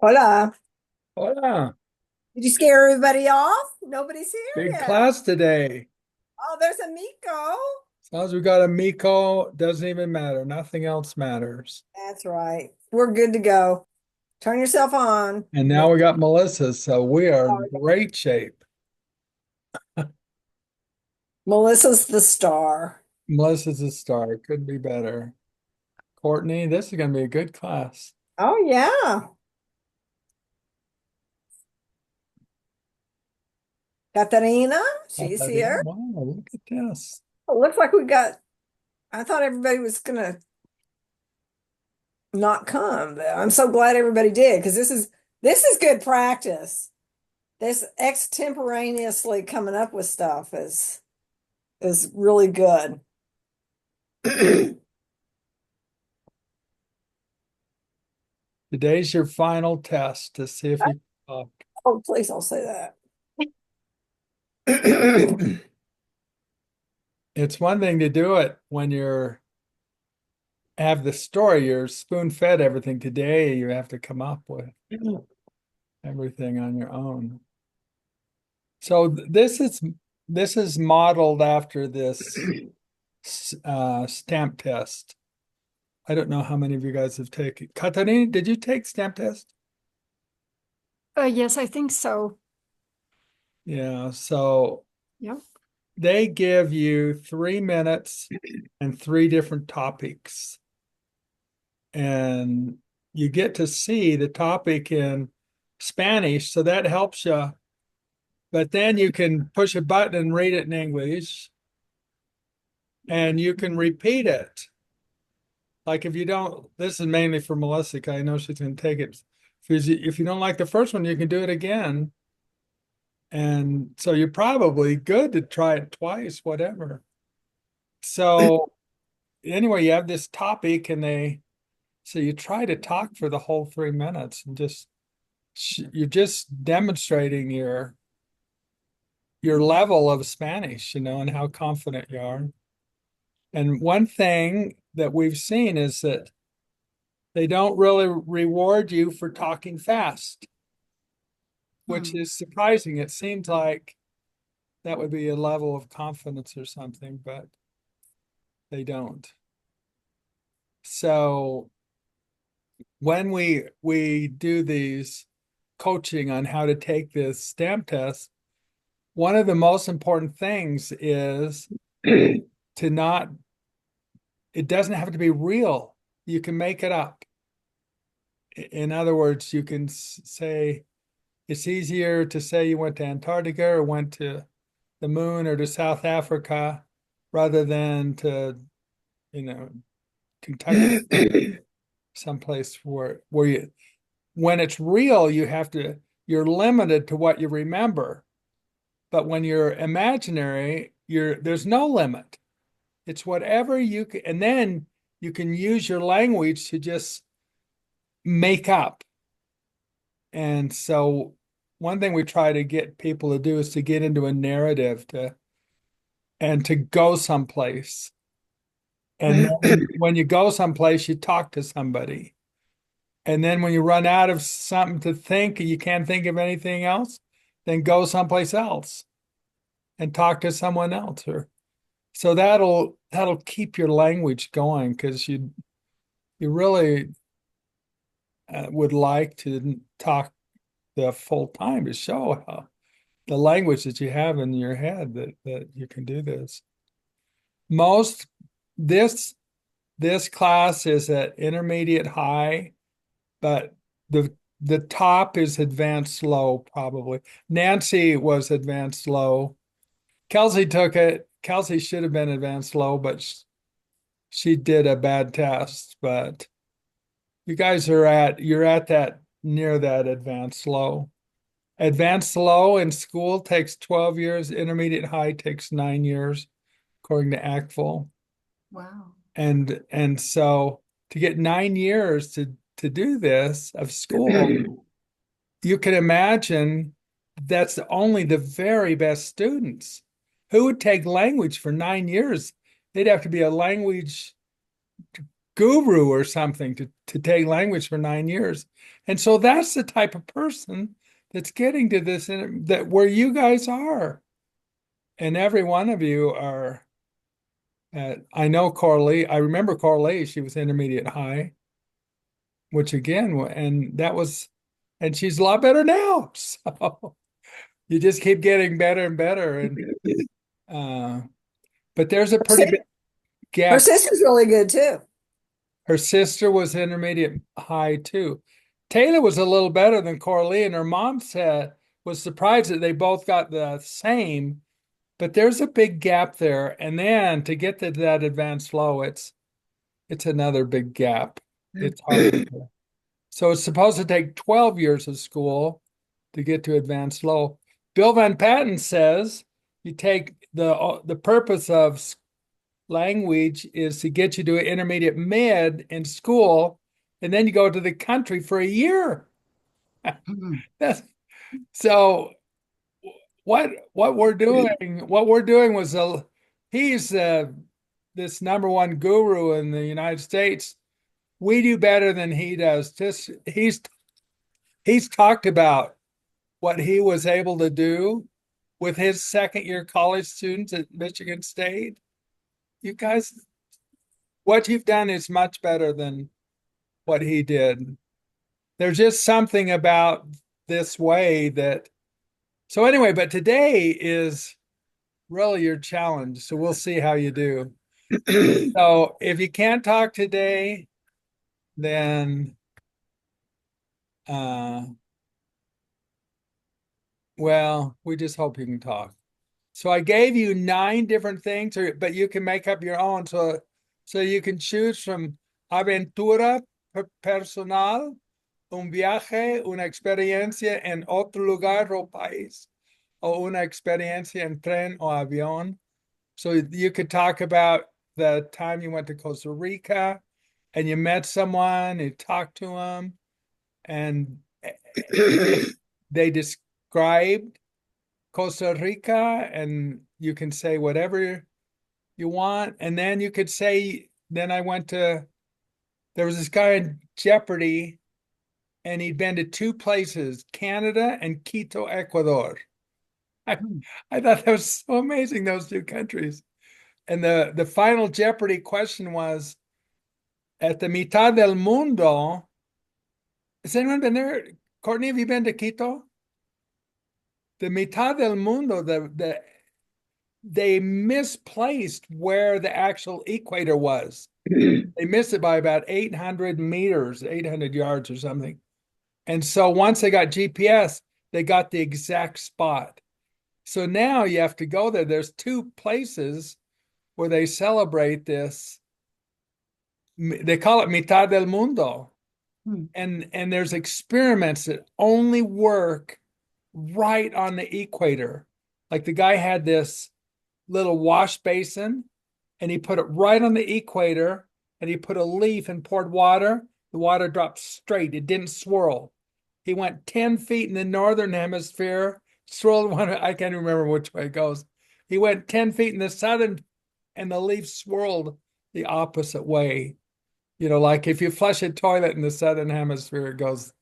Hola. Hola, Did you scare everybody off? Nobody's here big yet. class today. Oh, there's a Miko. As long as we got a Miko, doesn't even matter. Nothing else matters. That's right. We're good to go. Turn yourself on. And now we got Melissa, so we are in great shape. Melissa's the star. Melissa's a star. Couldn't be better. Courtney, this is going to be a good class. Oh, yeah. Katarina, she's here. Wow, look at this. It looks like I thought everybody was gonna not come. I'm so glad everybody did because this is good practice. This extemporaneously coming up with stuff is really good. Today's your final test to see if you talk. Oh, please don't say that. It's one thing to do it when you're have the story, you're spoon-fed everything. Today, you have to come up with everything on your own. So this is modeled after this stamp test. I don't know how many of you guys have taken. Katarina, did you take stamp test? Yes, I think so. Yeah, so Yep. they give you 3 minutes and three different topics. And you get to see the topic in Spanish, so that helps you. But then you can push a button and read it in English, and you can repeat it. Like if you don't, this is mainly for Melissa, 'cause I know she's going to take it. If you don't like the first one, you can do it again. And so you're probably good to try it twice, whatever. So anyway, you have this topic so you try to talk for the whole 3 minutes and you're just demonstrating your level of Spanish, and how confident you are. And one thing that we've seen is that they don't really reward you for talking fast, which Hmm. is surprising. It seems like that would be a level of confidence or something, but they don't. So when we do these coaching on how to take this stamp test, one of the most important things is to not, it doesn't have to be real. You can make it up. In other words, you can say it's easier to say you went to Antarctica or went to the moon or to South Africa rather than to, you know, Kentucky, someplace where when it's real, you're limited to what you remember. But when you're imaginary, there's no limit. It's whatever you can, and then you can use your language to just make up. And so one thing we try to get people to do is to get into a narrative and to go someplace. And then when you go someplace, you talk to somebody. And then when you run out of something to think and you can't think of anything else, then go someplace else. and talk to someone else, or so that'll keep your language going, because you really would like to talk the full time to show how the language that you have in your head that you can do this. Most this this class is at intermediate high, but the top is advanced low probably. Nancy was advanced low. Kelsey took it. Kelsey should have been advanced low, but she did a bad test. But you guys you're at that near that advanced low. Advanced low in school takes 12 years. Intermediate high takes 9 years, according to ACTFL. Wow. And so to get 9 years to do this of school, you can imagine that's only the very best students. Who would take language for 9 years? They'd have to be a language guru or something to take language for 9 years. And so that's the type of person that's getting to this, that where you guys are. And every one of you are I know Corley. I remember Corley. She was intermediate high, which again, and she's a lot better now. So you just keep getting better and better. And but there's a pretty big Her gap. sister's really good too. Her sister was intermediate high too. Taylor was a little better than Corley, and her mom was surprised that they both got the same. But there's a big gap there, and then to get to that advanced low, it's another big gap. It's hard. So it's supposed to take 12 years of school to get to advanced low. Bill Van Patten says you take the purpose of language is to get you to an intermediate mid in school, and then you go to the country for a year. That's so what we're doing was he's this number one guru in the United States. We do better than he does. Just he's talked about what he was able to do with his second year college students at Michigan State. You guys, what you've done is much better than what he did. There's just something about this way that, so anyway, but today is really your challenge. So we'll see how you do. So if you can't talk today, then well, we just hope you can talk. So I gave you 9 different things, but you can make up your own. So you can choose from aventura personal, un viaje, una experiencia en otro lugar o país, o una experiencia en tren o avión. So you could talk about the time you went to Costa Rica and you met someone, you talked to them, and they described Costa Rica, and you can say whatever you want. And then you could say, then there was this guy in Jeopardy, and he'd been to 2 places, Canada and Quito, Ecuador. I thought that was so amazing, those 2 countries. And the final Jeopardy question was, at the mitad del mundo, has anyone been there? Courtney, have you been to Quito? The mitad del mundo, they misplaced where the actual equator was. They missed it by about 800 meters, 800 yards or something. And so once they got GPS, they got the exact spot. So now you have to go there. There's 2 places where they celebrate this. They call it mitad del mundo. And there's experiments that only work right on the equator. Like the guy had this little wash basin and he put it right on the equator, and he put a leaf and poured water. The water dropped straight. It didn't swirl. He went 10 feet in the northern hemisphere, swirled one. I can't remember which way it goes. He went 10 feet in the southern, and the leaf swirled the opposite way. You know, like if you flush a toilet in the southern hemisphere, it goes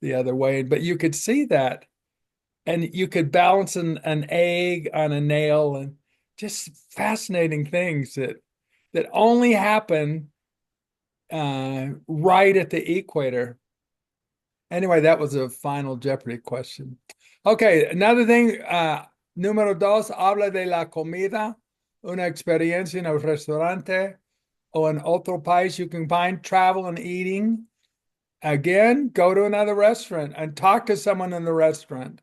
the other way. But you could see that. and you could balance an egg on a nail, and just fascinating things that only happen right at the equator. Anyway, that was a final Jeopardy question. Okay, another thing, número dos, habla de la comida, una experiencia en el restaurante o en otro país. You can find travel and eating. Again, go to another restaurant and talk to someone in the restaurant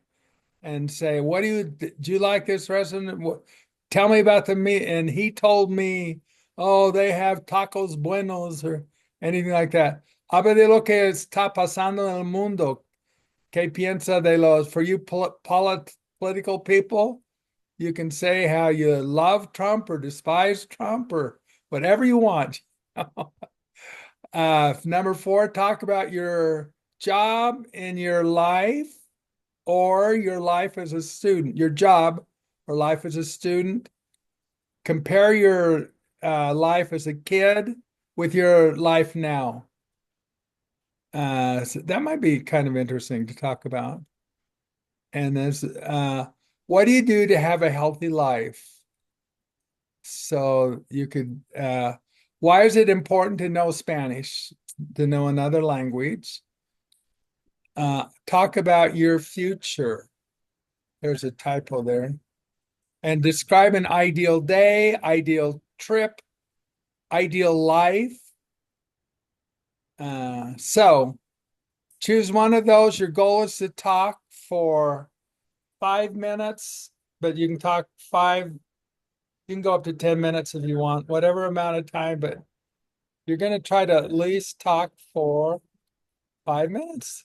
and say, "What do you like this restaurant? Tell me about the meat." And he told me, "Oh, they have tacos buenos," or anything like that. Habla de lo que está pasando en el mundo. ¿Qué piensa de los, for you political people? You can say how you love Trump or despise Trump or whatever you want. Number four, talk about your job in your life or your life as a student, your job or life as a student. Compare your life as a kid with your life now. So that might be kind of interesting to talk about. And what do you do to have a healthy life? So you could, why is it important to know Spanish, to know another language? Talk about your future. There's a typo there. And describe an ideal day, ideal trip, ideal life. So choose one of those. Your goal is to talk for 5 minutes, but you can talk you can go up to 10 minutes if you want, whatever amount of time, but you're going to try to at least talk for 5 minutes.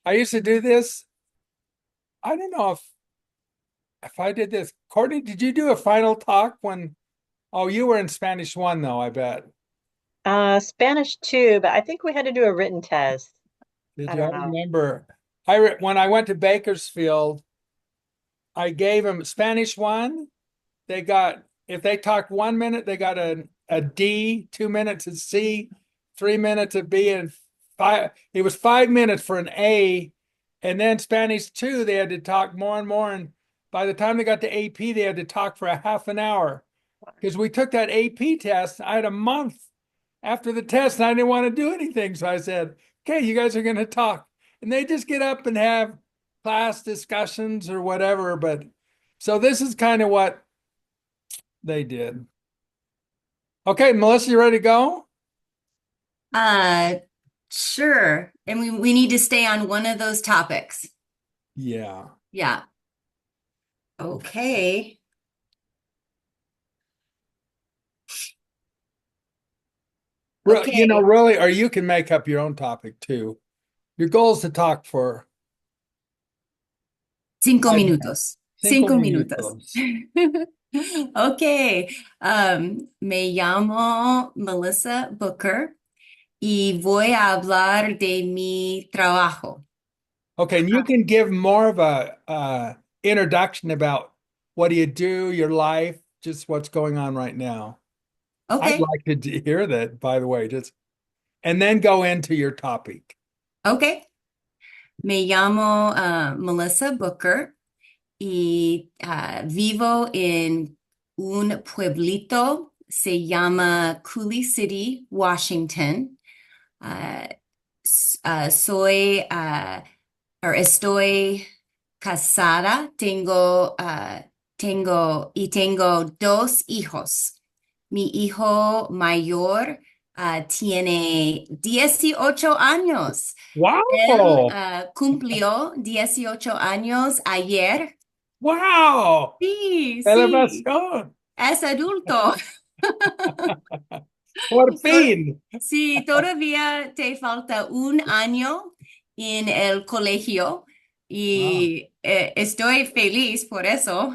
I used to do this. I don't know if I did this. Courtney, did you do a final talk when, oh, you were in Spanish 1 though, I bet. Spanish too, but I think we had to do a written test. Did I you? I don't know. remember when I went to Bakersfield, I gave them Spanish 1. They got, if they talked 1 minute, they got a D, 2 minutes a C, 3 minutes a B, and it was 5 minutes for an A. And then Spanish 2, they had to talk more and more. And by the time they got to AP, they had to talk for a half an hour. Because we took that AP test. I had a month after the test and I didn't want to do anything. So I said, okay, you guys are going to talk. And they just get up and have class discussions or whatever. But so this is kind of what they did. Okay, Melissa, you ready to go? Uh, sure. And we need to stay on one of those topics. Yeah. Yeah. Okay. Okay. You know, really, or you can make up your own topic too. Your goal is to talk for 5 minutos. 5 minutos. minutos. Okay. Me llamo Melissa Booker y voy a hablar de mi trabajo. Okay, and you can give more of a introduction about what do you do, your life, just what's going on right now. I'd Okay. like to hear that, by the way, just and then go into your topic. Okay. Me llamo Melissa Booker y vivo en un pueblito, se llama Cooley City, Washington. Uh, soy or estoy casada, tengo dos hijos. Mi hijo mayor tiene 18 años. Él Wow. cumplió 18 años ayer. Wow. Sí, sí, Elevación. es adulto. Por Y fin. sí, todavía te falta un año en el colegio Wow. y estoy feliz por eso,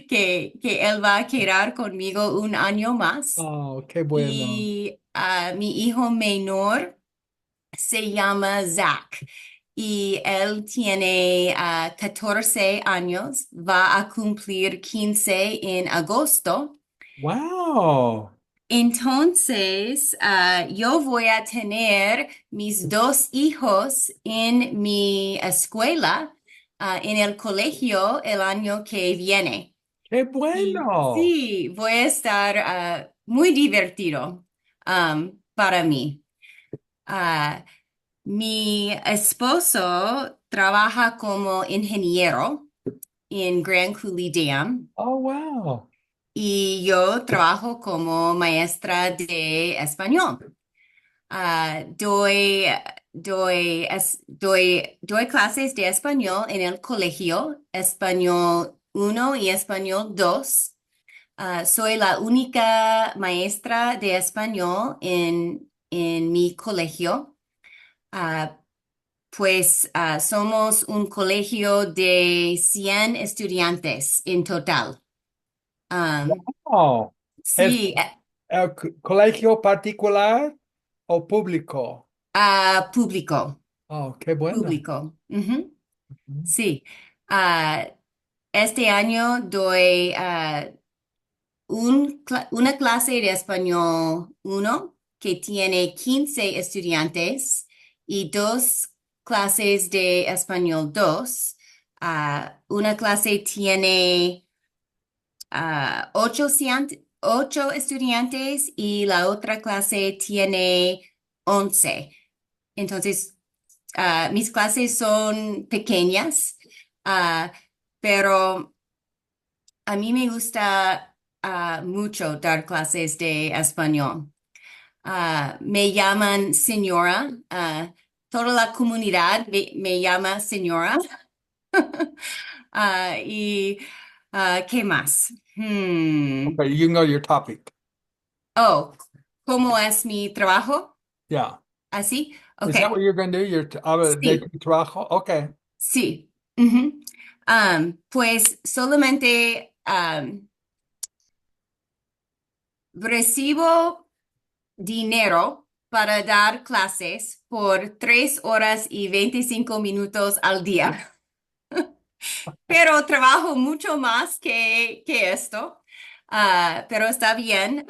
que él va a quedar conmigo un año más. Oh, qué bueno. Y mi hijo menor se llama Zach y él tiene 14 años, va a cumplir 15 en agosto. Wow. Entonces, yo voy a tener mis dos hijos en mi escuela en el colegio el año que viene. ¡Qué Y bueno! sí, voy a estar muy divertido para mí. Ah, Mi esposo trabaja como ingeniero en Grand Coulee Dam Oh, wow. y yo trabajo como maestra de español. Doy clases de español en el colegio, español 1 y español 2. Soy la única maestra de español en mi colegio. Ah, somos un colegio de 100 estudiantes en total. Um, Oh, ¿es sí, colegio particular o público? público, Oh, qué bueno. público. Ujú. Sí. Ah, este año doy una clase de español 1 que tiene 15 estudiantes y dos clases de español 2. Una clase tiene 8 estudiantes y la otra clase tiene 11. Entonces, mis clases son pequeñas, ah, pero a mí me gusta mucho dar clases de español. Me llaman señora, toda la comunidad me llama señora. Y ¿qué más? Okay, you know your topic. Oh, ¿cómo es mi trabajo? Yeah. ¿Así? Is Ok, that what you're going to do? De sí, tu trabajo? Okay. sí. Ujú. Pues solamente recibo dinero para dar clases por 3 horas y 25 minutos al día. Pero trabajo mucho más que esto. Pero está bien.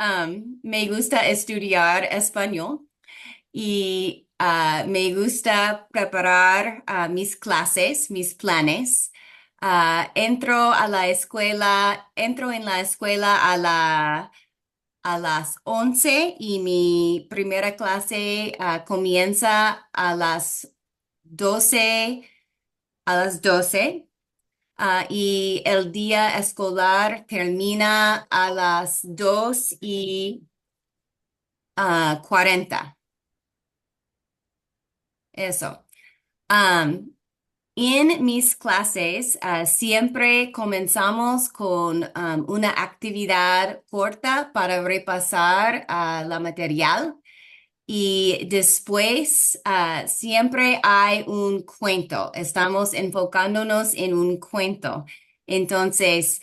Me gusta estudiar español y me gusta preparar mis clases, mis planes. Entro en la escuela a las 11 y mi primera clase comienza a las 12. Y el día escolar termina a las 2 y 40. Eso. Am, en mis clases, siempre comenzamos con una actividad corta para repasar la material. Y después, siempre hay un cuento. Estamos enfocándonos en un cuento. Entonces,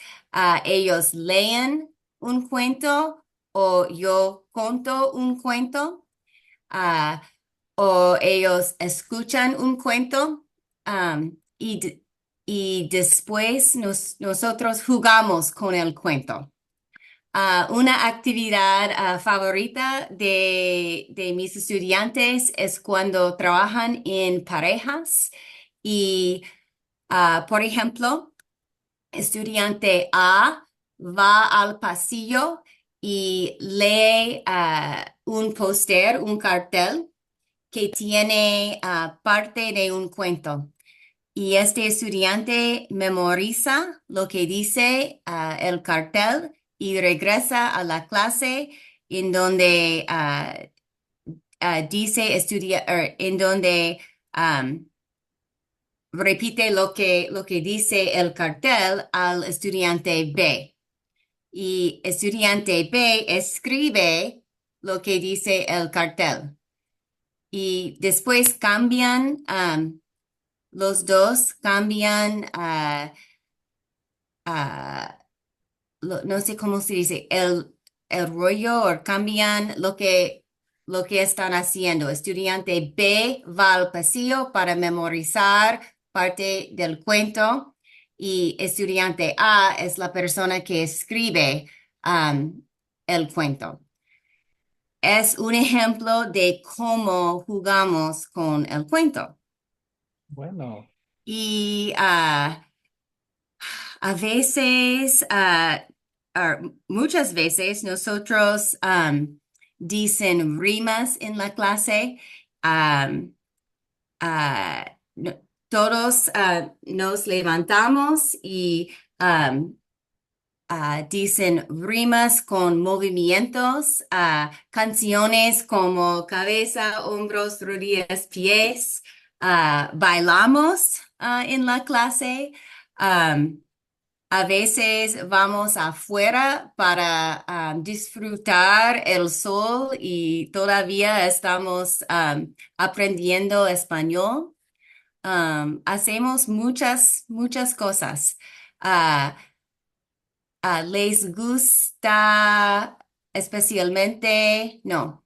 ellos leen un cuento o yo conto un cuento, ah, o ellos escuchan un cuento, y después nosotros jugamos con el cuento. Una actividad favorita de mis estudiantes es cuando trabajan en parejas y, por ejemplo, estudiante A va al pasillo y lee un póster, un cartel que tiene parte de un cuento. Y este estudiante memoriza lo que dice el cartel y regresa a la clase en donde dice en donde um, repite lo que dice el cartel al estudiante B. Y estudiante B escribe lo que dice el cartel. Y después los dos cambian ah, no sé cómo se dice, el rollo o cambian lo que están haciendo. Estudiante B va al pasillo para memorizar parte del cuento y estudiante A es la persona que escribe el cuento. Es un ejemplo de cómo jugamos con el cuento. Bueno. Y a veces, muchas veces nosotros dicen rimas en la clase. Am, todos nos levantamos y dicen rimas con movimientos, canciones como cabeza, hombros, rodillas, pies. Bailamos en la clase. Um, a veces vamos afuera para disfrutar el sol y todavía estamos aprendiendo español. Hacemos muchas cosas. Ah, ¿Les gusta especialmente? No.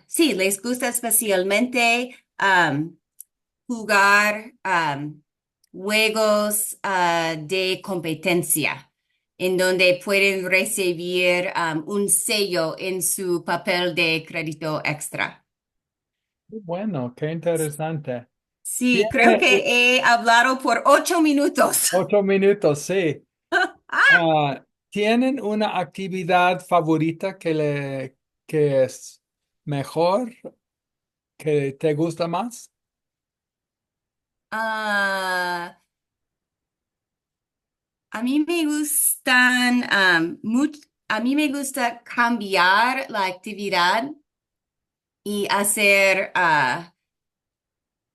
Sí, les gusta especialmente jugar juegos de competencia, en donde pueden recibir un sello en su papel de crédito extra. Bueno, qué interesante. Sí, creo Tiene que he hablado por 8 minutos. 8 minutos, sí. ¿Tienen una actividad favorita que es mejor, que te gusta más? Ah, a mí me gustan, a mí me gusta cambiar la actividad y hacer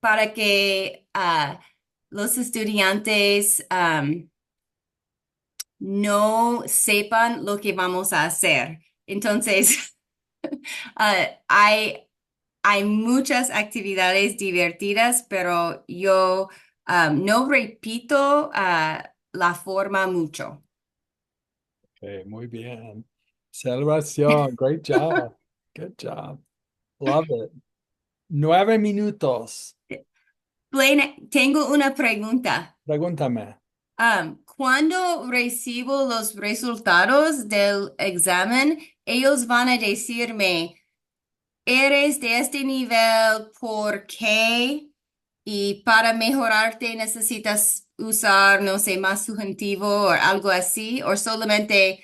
para que los estudiantes no sepan lo que vamos a hacer. Entonces, hay muchas actividades divertidas, pero yo no repito la forma mucho. Okay, muy bien. Celebración. Great job. Good job. Love it. 9 minutos. Blaine, tengo una pregunta. Pregúntame. Cuando recibo los resultados del examen, ellos van a decirme, eres de este nivel, ¿por qué? Y para mejorarte necesitas usar, no sé, más subjuntivo o algo así, o solamente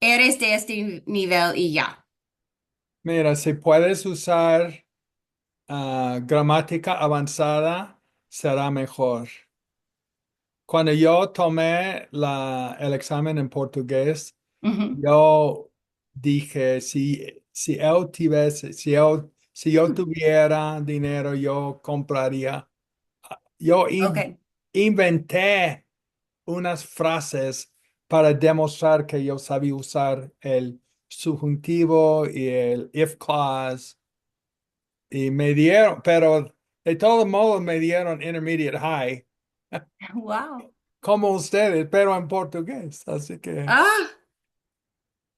eres de este nivel y ya. Mira, si puedes usar gramática avanzada, será mejor. Cuando yo tomé el examen en portugués, Ujú. yo dije, si yo tuviera dinero, yo compraría. Yo Ok. inventé unas frases para demostrar que yo sabía usar el subjuntivo y el if clause. Y me dieron, pero de todos modos me dieron intermediate high, Wow. como ustedes, pero en portugués. Así que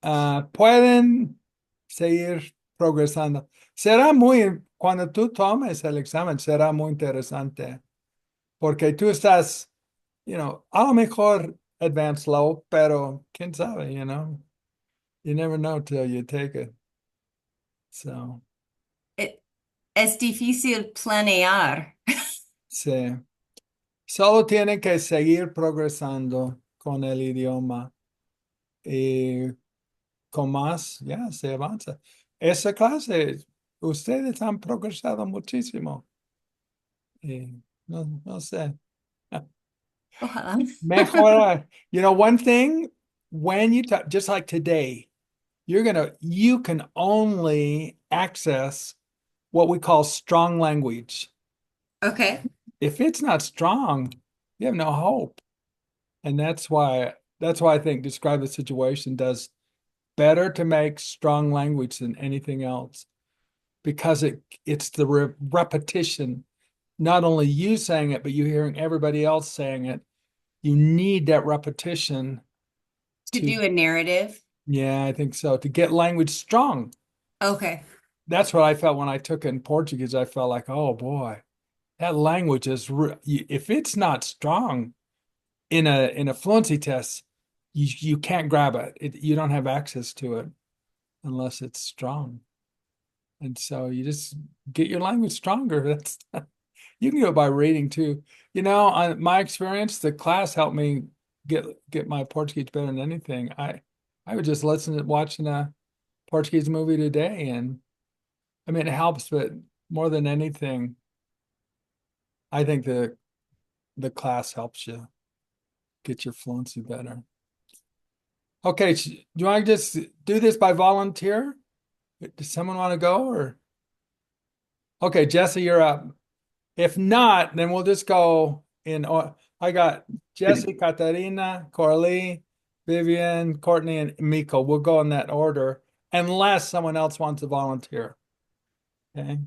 Ah, pueden seguir progresando. Cuando tú tomes el examen, será muy interesante, porque tú estás, a lo mejor advanced low, pero quién sabe, you never know till you take it. So, e- es difícil planear. sí. Solo tienen que seguir progresando con el idioma y con más, ya se avanza. Esa clase, ustedes han progresado muchísimo. Y no sé. Ojalá. Mejorar. One thing, when you talk, just like today, you can only access what we call strong language. Okay. If it's not strong, you have no hope. And that's why I think describe the situation does better to make strong language than anything else because it's the repetition, not only you saying it, but you hearing everybody else saying it. You need that repetition To to, do a narrative. yeah, I think so, to get language strong. Okay. That's what I felt when I took it in Portuguese. I felt like, oh boy, that language if it's not strong in a fluency test, you can't grab it. You don't have access to it unless it's strong. And so you just get your language stronger. You can go by reading too. You know, my experience, the class helped me get my Portuguese better than anything. I would just watching a Portuguese movie today, and I mean it helps, but more than anything, I think the class helps you get your fluency better. Okay, do I just do this by volunteer? Does someone want to go or? Okay, Jesse, you're up. If not, then we'll just go I got Jesse, Katarina, Coralie, Vivian, Courtney, and Miko. We'll go in that order unless someone else wants to volunteer. Okay.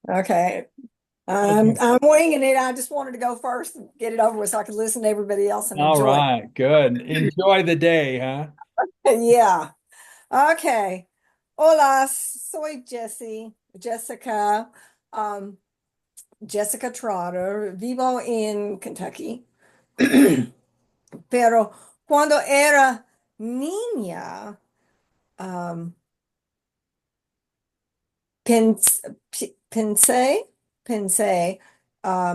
Okay. Okay. I'm winging it. I just wanted to go first and get it over with so I could listen to everybody else and All enjoy. right. Good. Enjoy the day, huh? Yeah. Okay. Hola, soy Jessica, um, Jessica Trotter. Vivo en Kentucky. Pero cuando era niña, um, pensé,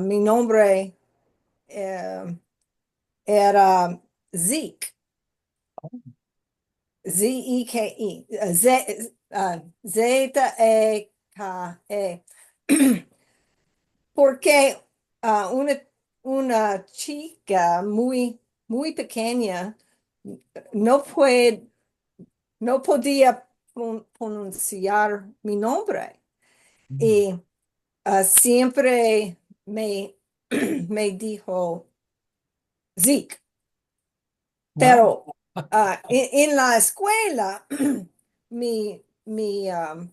mi nombre era Zeke. Zeke, Zeke. Porque una chica muy pequeña no puede, no podía pronunciar mi nombre. Y siempre me, me dijo Zeke. Well, Pero en la escuela, mi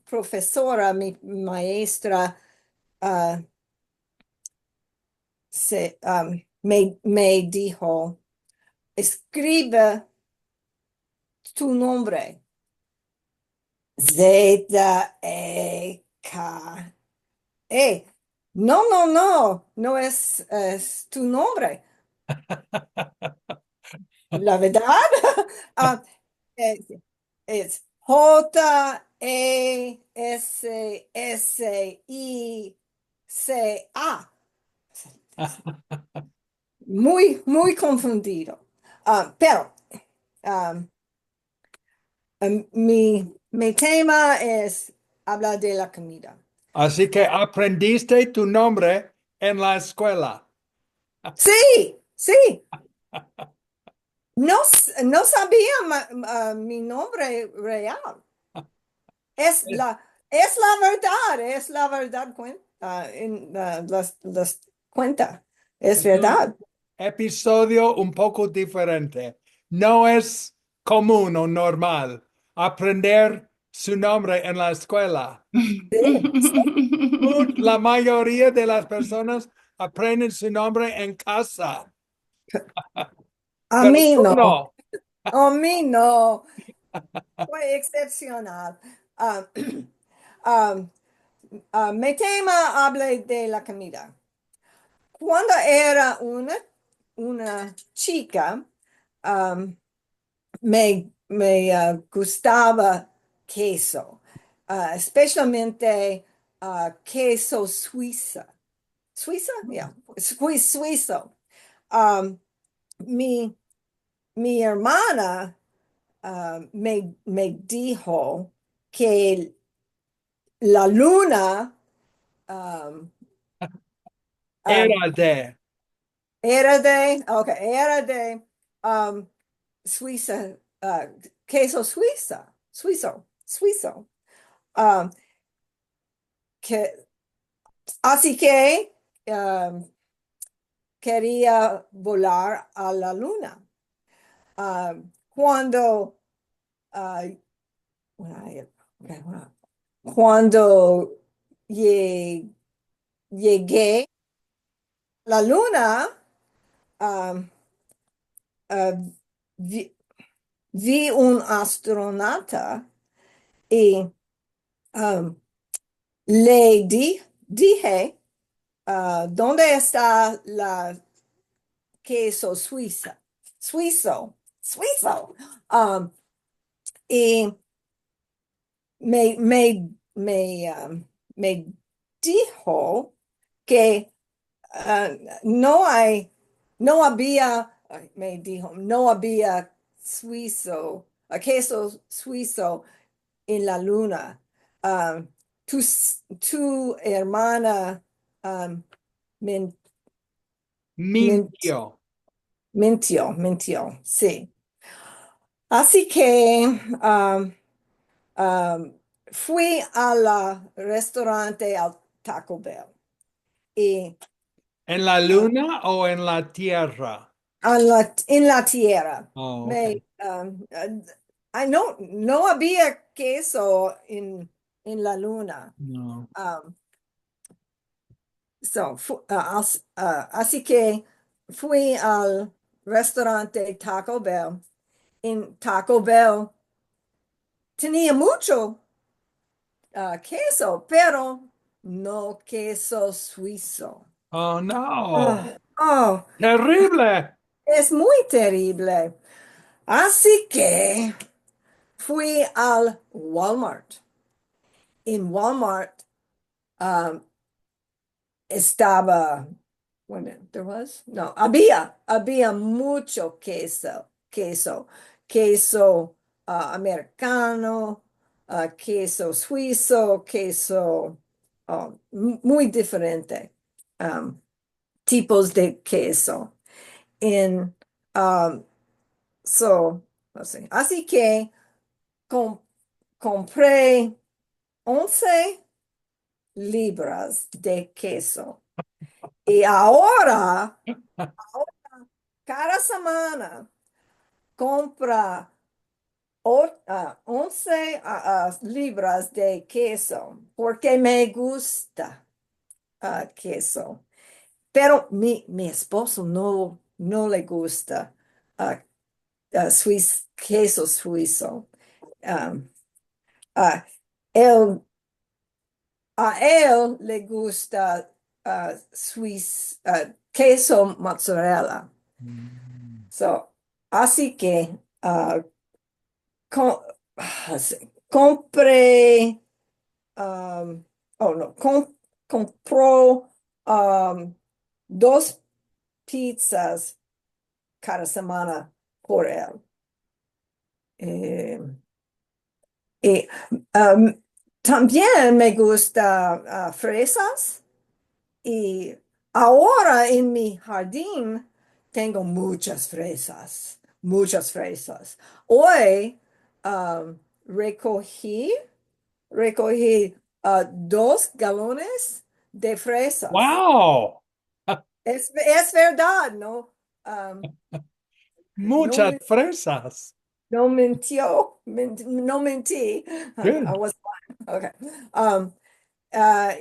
profesora, mi maestra, ah, me dijo, escribe tu nombre. Z-E-K-E. No, no, no, no es tu nombre. La verdad, ah, es, es Jessisa. Muy confundido. Pero um, mi tema es hablar de la comida. así que aprendiste tu nombre en la escuela. Sí, sí. No, no sabía mi nombre real. Es la, es la verdad las cuenta. Es Es un verdad. episodio un poco diferente. No es común o normal aprender su nombre en la escuela. Sí, sí. La mayoría de las personas aprenden su nombre en casa, A pero mí tú no, no. a mí no. Fue excepcional. Ah, ah, mi tema habla de la comida. Cuando era una chica, um, me gustaba queso, especialmente queso suiza. ¿Suiza? Yeah, suizo. Um, mi, mi hermana me dijo que la luna um, um, Era de. era de um, Suiza, queso suizo. Um, que, así que quería volar a la luna. Cuando, uh, cuando llegué a la luna, um, uh, vi, vi un astronauta y um, dije, ¿dónde está la queso suiza? Suizo. Um, y me, me, me, um, me dijo que no había, me dijo, no había suizo, queso suizo en la luna. Um, tu hermana um, men- men- Mintió. mintió, sí. Así que fui al restaurante al Taco Bell y ¿En la ah, luna o en la tierra? en la tierra. Oh, Me, okay. no había queso en la luna. No. Um, así que fui al restaurante Taco Bell. En Taco Bell tenía mucho queso, pero no queso suizo. Oh, no. Ah, oh, Terrible. es muy terrible. Así que fui al Walmart. En Walmart um, estaba, wait a minute, there was? No, había mucho queso americano, queso suizo, queso, muy diferente, um, tipos de queso. En, um, no sé, así que com- compré 11 libras de queso. Y ahora, cada semana, compra 11 libras de queso porque me gusta queso. Pero mi esposo no le gusta ah, queso suizo. Um, ah, él, a él le gusta queso mozzarella. Mm. So, así que com- así, compré, um, oh no, compró dos pizzas cada semana por él. Eh, y también me gusta fresas. Y ahora en mi jardín tengo muchas fresas, muchas fresas. Hoy um, recogí, recogí 2 galones de fresas. Wow. Es verdad, ¿no? Um, no, Muchas fresas. no mintió, no mentí. I Good. was lying. Okay.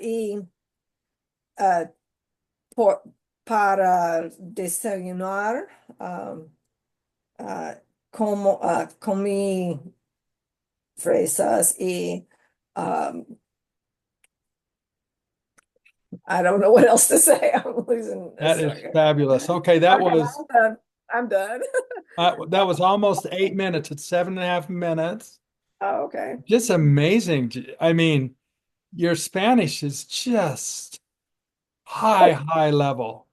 Y uh, por- para desayunar, um, uh, comí fresas y um, I don't know what else to say. I'm losing That this. is Okay, fabulous. Okay, that was I'm done. I'm done. that was almost 8 minutes. It's 7.5 minutes. Oh, okay. Just amazing. I mean, your Spanish is just high, Oh, high level.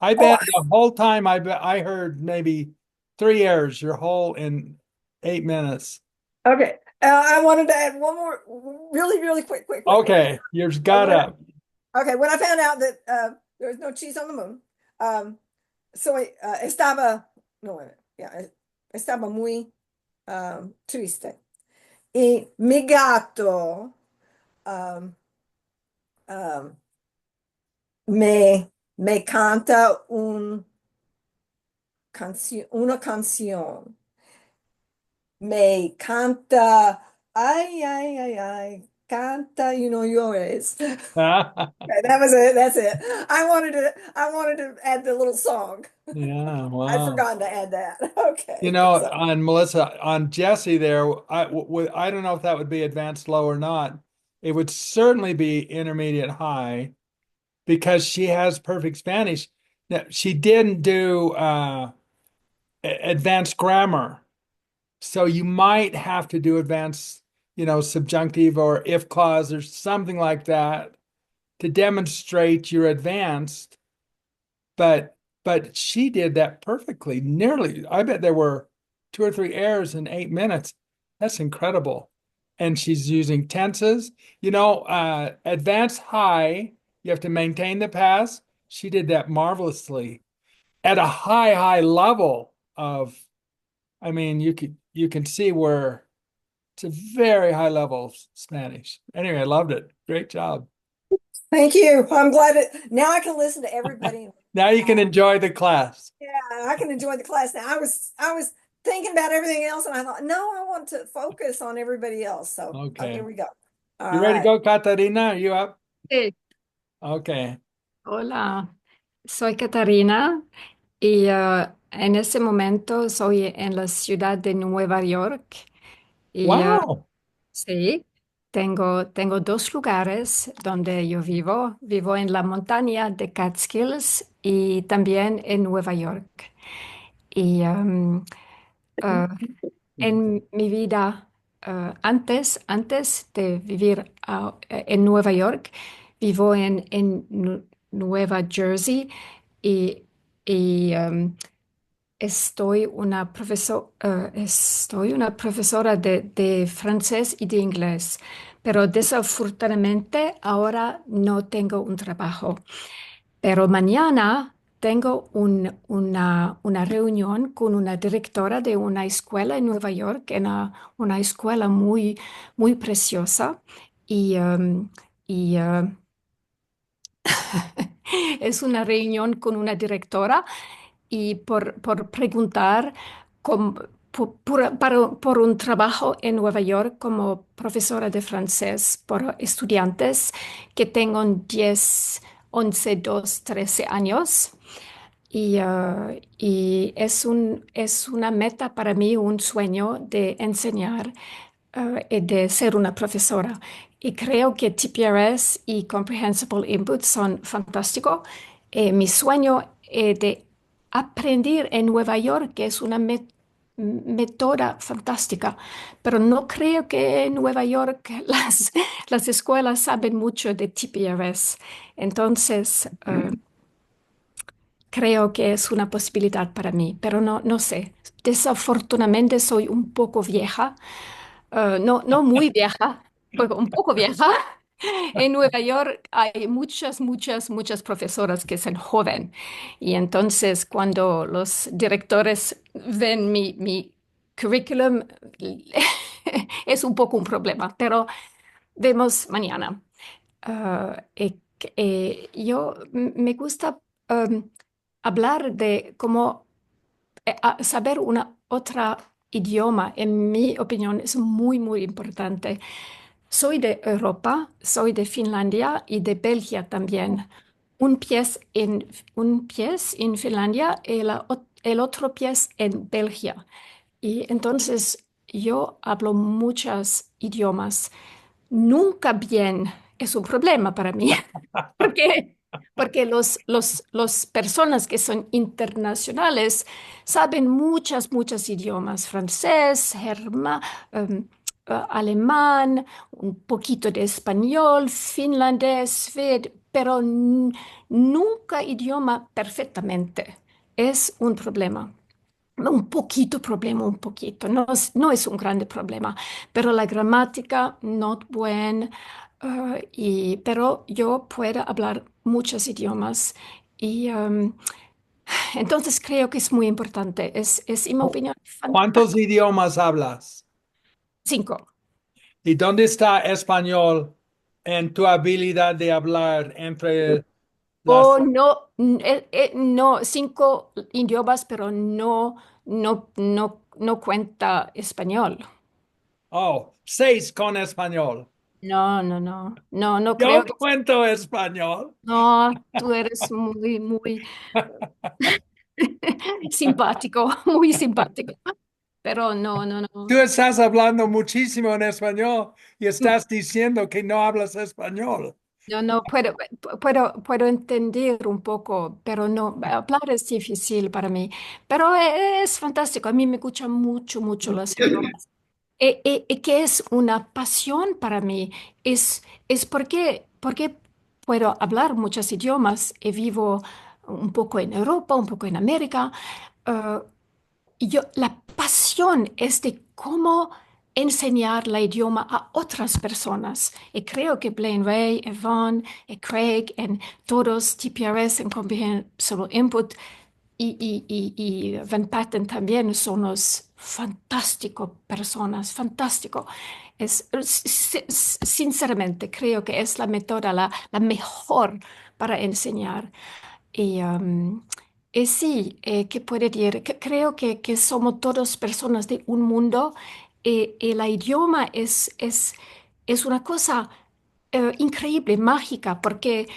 I oh, bet the whole time I heard maybe 3 years, your whole in 8 minutes. okay. I wanted to add one more, really, really quick. Okay, you've got When up. okay, when I found out that there was no cheese on the moon, estaba, no, wait a minute. Yeah, estaba muy triste. Y mi gato um, um, me canta una canción. Me canta, ay, canta y no llores. Okay, that was it. That's it. I wanted to add the little song. Yeah, I'd wow. forgotten to add that. You Okay. know, So, on Melissa, on Jesse there, I don't know if that would be advanced low or not. It would certainly be intermediate high because she has perfect Spanish. Now, she didn't do advanced grammar. So you might have to do advanced, subjunctive or if clause or something like that to demonstrate you're advanced, but she did that perfectly. Nearly, I bet there were 2 or 3 errors in 8 minutes. That's incredible. And she's using tenses. Advanced high, you have to maintain the past. She did that marvelously at a high level of, I mean, you can see where it's a very high level of Spanish. Anyway, I loved it. Great job. Thank you. I'm glad now I can listen to everybody. Now you can enjoy the class. Yeah, I can enjoy the class now. I was thinking about everything else, and I thought, no, I want to focus on everybody else. So here Okay. we go. All You ready to right. go, Katarina? Are you up? Sí. Okay. Hola, soy Catarina y en este momento soy en la ciudad de Nueva York y Wow. sí, tengo dos lugares donde yo vivo. Vivo en la montaña de Catskills y también en Nueva York. Y ah, en mi vida, antes de vivir en Nueva York, vivo en Nueva Jersey y, y estoy una profesora de francés y de inglés, pero desafortunadamente ahora no tengo un trabajo. Pero mañana tengo una reunión con una directora de una escuela en Nueva York, una escuela muy preciosa. Y, es una reunión con una directora y por preguntar por un trabajo en Nueva York como profesora de francés por estudiantes que tengan 10, 11, 12, 13 años. Y es una meta para mí, un sueño de enseñar y de ser una profesora. Y creo que TPRS y Comprehensible Input son fantásticos. Mi sueño de aprender en Nueva York es una método fantástica, pero no creo que en Nueva York las escuelas saben mucho de TPRS. Entonces, creo que es una posibilidad para mí, pero no sé. Desafortunadamente soy un poco vieja, no muy vieja, pero un poco vieja. En Nueva York hay muchas profesoras que son joven y entonces cuando los directores ven mi currículum es un poco un problema, pero vemos mañana. Me gusta hablar de cómo saber una otra idioma, en mi opinión, es muy importante. Soy de Europa, soy de Finlandia y de Bélgica también. Un pie en Finlandia y el otro pie en Bélgica. Y entonces yo hablo muchos idiomas. Nunca bien es un problema para mí, porque, porque los personas que son internacionales saben muchos idiomas, francés, alemán, un poquito de español, finlandés, pero nunca idioma perfectamente. Es un problema. Un poquito problema, un poquito. No es un grande problema, pero la gramática no buena, pero yo puedo hablar muchos idiomas y entonces creo que es muy importante. En mi opinión, ¿Cuántos fantástico. idiomas hablas? 5. ¿Y dónde está español en tu habilidad de hablar entre las... O no, no, 5 idiomas, pero no cuenta español. Oh, 6 con español. No creo Yo que. cuento español. No, tú eres muy simpático, muy simpático. Pero Tú no. estás hablando muchísimo en español y estás diciendo que no hablas español. No, puedo entender un poco, pero no, hablar es difícil para mí. Pero es fantástico, a mí me gusta mucho los idiomas. Y que es una pasión para mí, es porque puedo hablar muchos idiomas y vivo un poco en Europa, un poco en América. eh, y la pasión es de cómo enseñar el idioma a otras personas. Y creo que Blaine Ray, Yvonne, y Craig, y todos TPRS en Comprehensible Input y Van Patten también son unos fantásticos personas, fantástico. Sinceramente, creo que es la método la mejor para enseñar. Y, sí, ¿qué puede decir? Creo que somos todos personas de un mundo y el idioma es una cosa increíble, mágica, porque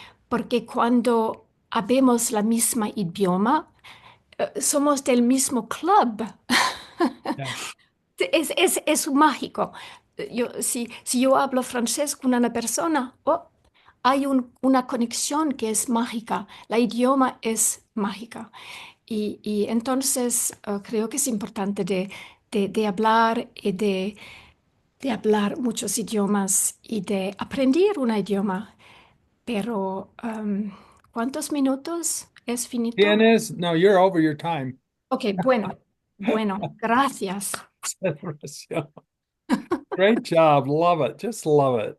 cuando habemos la misma idioma, somos del mismo club. Yeah. Es mágico. Si yo hablo francés con una persona, oh, hay una conexión que es mágica. La idioma es mágica. Y entonces creo que es importante de hablar y de hablar muchos idiomas y de aprender un idioma. Pero, ¿cuántos minutos es finito? Tienes, no, you're over your time. Ok, bueno, gracias. Great job. Love it. Just love it.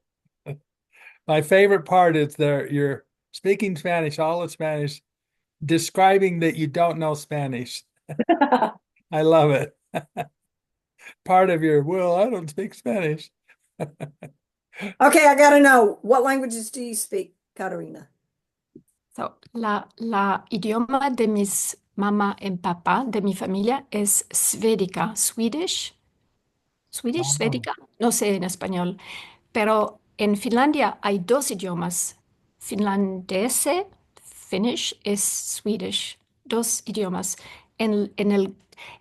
My favorite part is you're speaking Spanish, all the Spanish, describing that you don't know Spanish. I love it. Part of well, I don't speak Spanish. Okay, I gotta know, what languages do you speak, Katarina? So, la idioma de mis mamá y papá, de mi familia, es svédica, Wow. svédica, no sé en español, pero en Finlandia hay dos idiomas, finlandese, Finnish, es Swedish, dos idiomas. En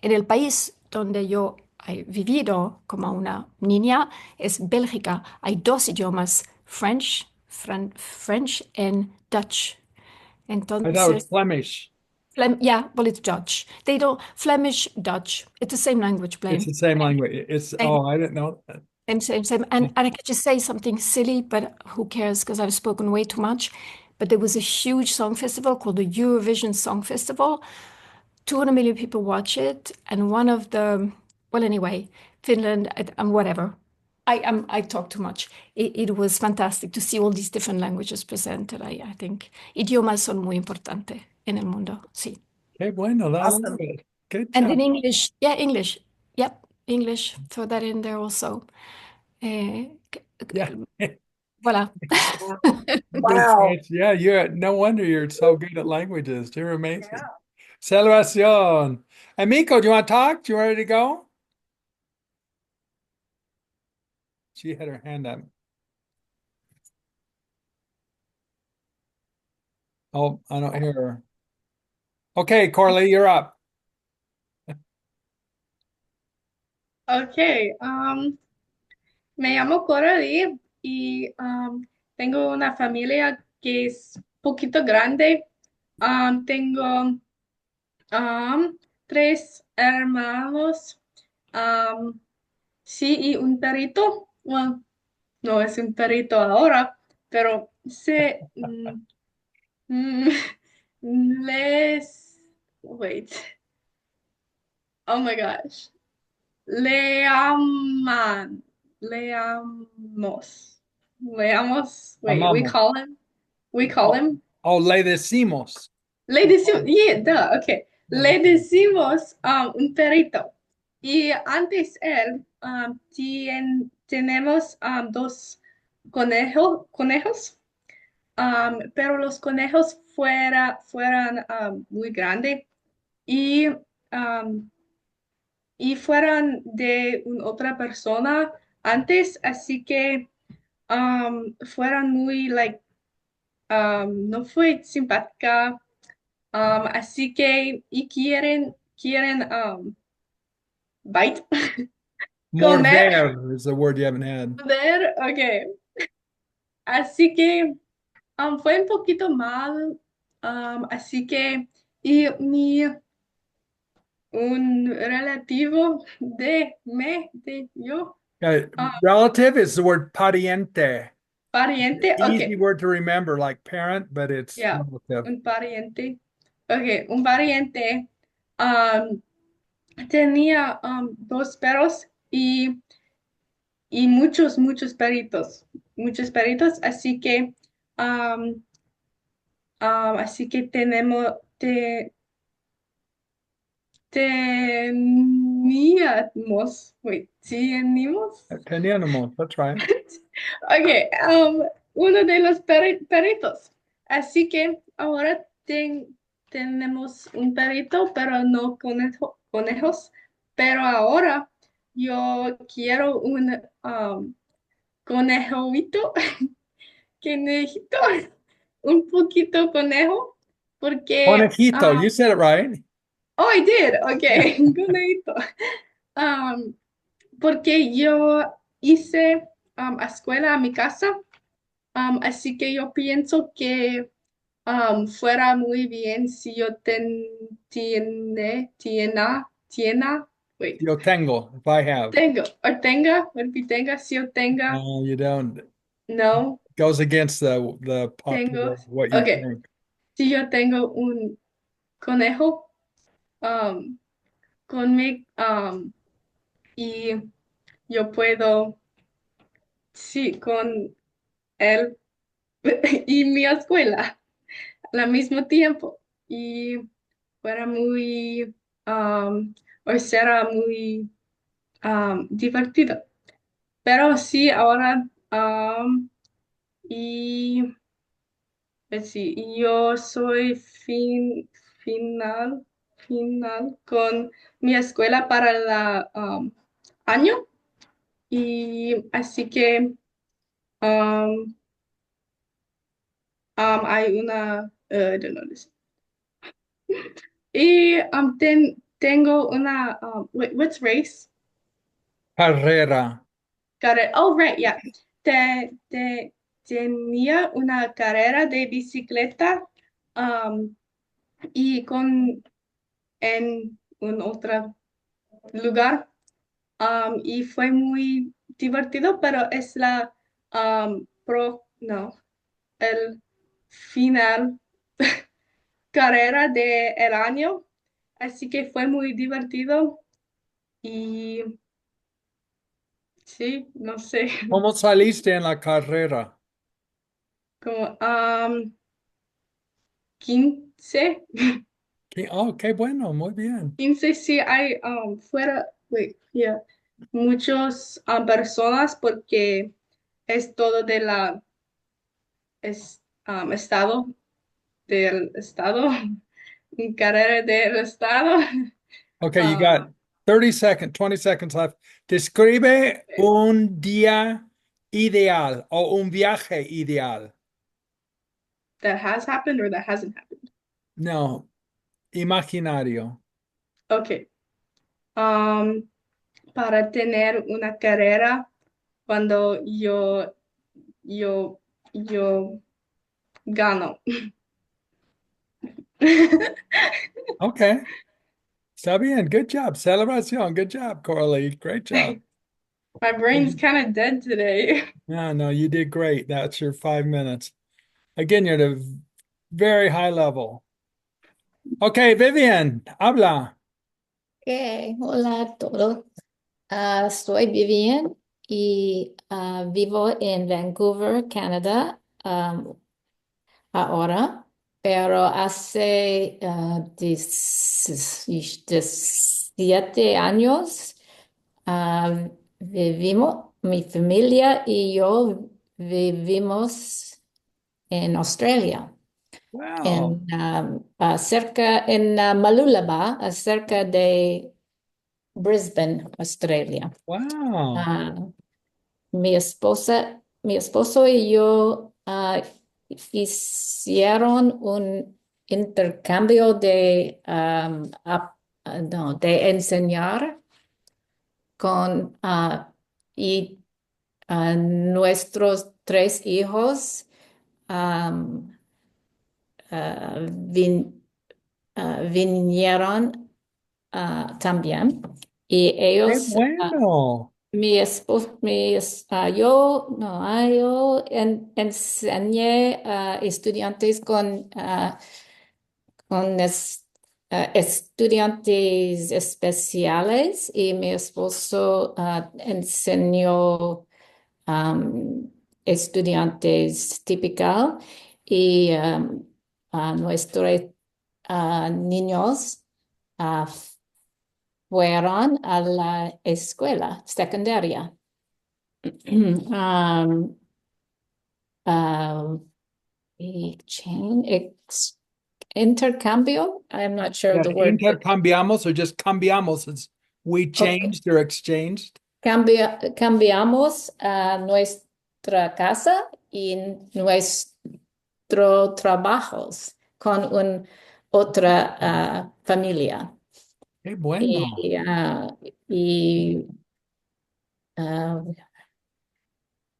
el país donde yo he vivido como una niña, es Bélgica, hay dos idiomas, French and Dutch. I thought it was Entonces, Flemish. Yeah, well, it's Dutch. They don't, Flemish, Dutch. It's the same language, It's Blaine. the same language. Same, I didn't know that. same. And I could just say something silly, but who cares? Because I've spoken way too much. But there was a huge song festival called the Eurovision Song Festival. 200 million people watch it. And one of the, well, anyway, Finland and whatever. I talk too much. It was fantastic to see all these different languages presented. I think idiomas son muy importantes en el mundo. Sí. Okay, bueno, I love Awesome. it. Good And job. in English, yeah, English. Yep, English. Throw that in there also. Eh, Yeah. voilà. Good Wow. catch. Yeah, no wonder you're so good at languages. You're amazing. Yeah. Salvacion. Amico, do you want to talk? You ready to go? She had her hand up. Oh, I don't hear her. Okay, Corley, you're up. Ok, me llamo Coralie y tengo una familia que es poquito grande. Tengo tres hermanos, um, sí, y un perrito. Bueno, no es un perrito ahora, pero mm, les, wait, oh my gosh. Le aman. Le amos. Le amos. Wait, Amamos. we call Oh, him. oh, le decimos. Le decimos, yeah, duh, okay. Le decimos un perrito. Y antes él, tenemos dos conejos, pero los conejos fueran muy grandes y um, y fueran de una otra persona antes, así que fueran muy, like, no fue simpática, así que, y quieren bite, comer, Morder is a word you haven't had. joder, ok, así que fue un poquito mal, así que, y un relativo de yo, Relative is the word pariente. Pariente, Easy ok, word to remember, like parent, but it's ya, relative. un pariente. Ok, un pariente um, tenía dos perros y muchos peritos, um, así que teníamos. Teníamos, that's right. Ok, uno de los perritos. Así que ahora tenemos un perrito, pero no conejos. Pero ahora yo quiero un conejito, conejito, un poquito conejo, porque, Conejito, you said it right. oh, I did, ok, conejito. Um, porque yo hice escuela a mi casa. Así que yo pienso que fuera muy bien si yo wait, Yo tengo, if I have. would be tenga, si yo tenga, No, you don't. no, Goes against the tengo, popular what you ok, think. si yo tengo un conejo um, conmigo y yo puedo, sí, con él y mi escuela al mismo tiempo. Y fuera muy, o será muy divertido. Pero sí, ahora, y sí, yo soy final, final con mi escuela para el año. Y así que um, hay una, I don't know this. Y tengo una, what's race? Carrera. Oh, right, yeah. Tenía una carrera de bicicleta um, y en un otro lugar y fue muy divertido, pero es no, el final carrera del año, así que fue muy divertido y sí, no sé, ¿Cómo saliste en la carrera? como 15. Oh, qué bueno, muy bien. 15 sí hay yeah, muchos personas porque es todo de la estado del estado, carrera del estado. Okay, you um, got 30 seconds, 20 seconds left. Describe un día ideal o un viaje ideal. that has happened or that hasn't happened. No, imaginario. Okay. Um, para tener una carrera cuando yo, yo gano. Okay, está bien. Good job. Celebración. Good job, Coralie. Great job. My brain's kind of dead today. No, no, you did great. That's your 5 minutes. Again, you're at a very high level. Okay, Vivian, habla. Hola a todos. Soy Vivian y vivo en Vancouver, Canadá, ahora, pero hace 17 años mi familia y yo vivimos en Australia, Wow, en Malulaba, cerca de Brisbane, Australia. wow. Ah, mi esposo y yo hicieron un intercambio no, de enseñar con y nuestros tres hijos am, ah, vin- vinieron también y Qué ellos bueno. Yo enseñé a estudiantes con estudiantes especiales y mi esposo enseñó estudiantes típicos y a nuestros niños ah, fueron a la escuela secundaria. Um, uh, intercambio. I'm not sure Yeah, the word. intercambiamos or just cambiamos. It's we Okay. changed or exchanged. Cambiamos nuestra casa y nuestro trabajos con otra familia. Qué bueno. Y, y ah,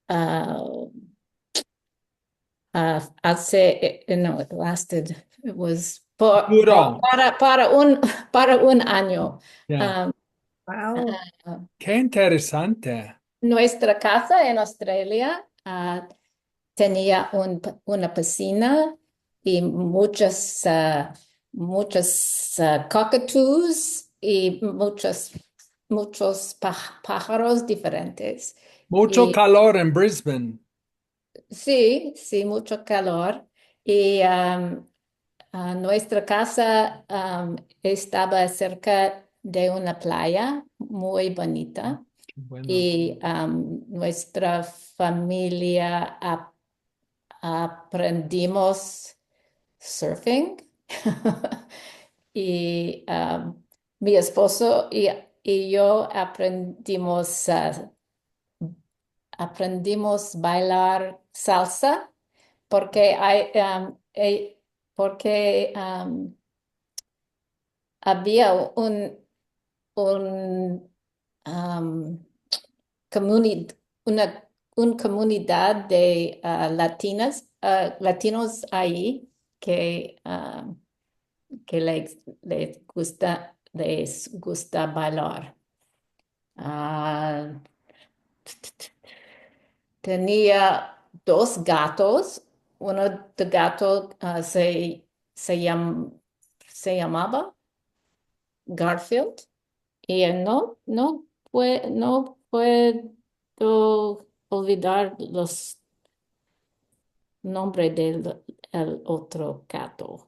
ah, no, it lasted, it was Duró. para un año. Yeah. Um, Wow. Qué interesante. Nuestra casa en Australia tenía una piscina y muchos cockatoos y muchos pájaros diferentes. Mucho Y calor en Brisbane. sí, sí, mucho calor. Y nuestra casa estaba cerca de una playa muy bonita Qué bueno. y nuestra familia aprendimos surfing y mi esposo y yo aprendimos bailar salsa porque porque había un um, una, comunidad de latinos ahí que, que les gusta bailar. Ah, tenía dos gatos. Uno de gato se, llam- se llamaba Garfield. Y no puedo olvidar los nombres del el otro gato.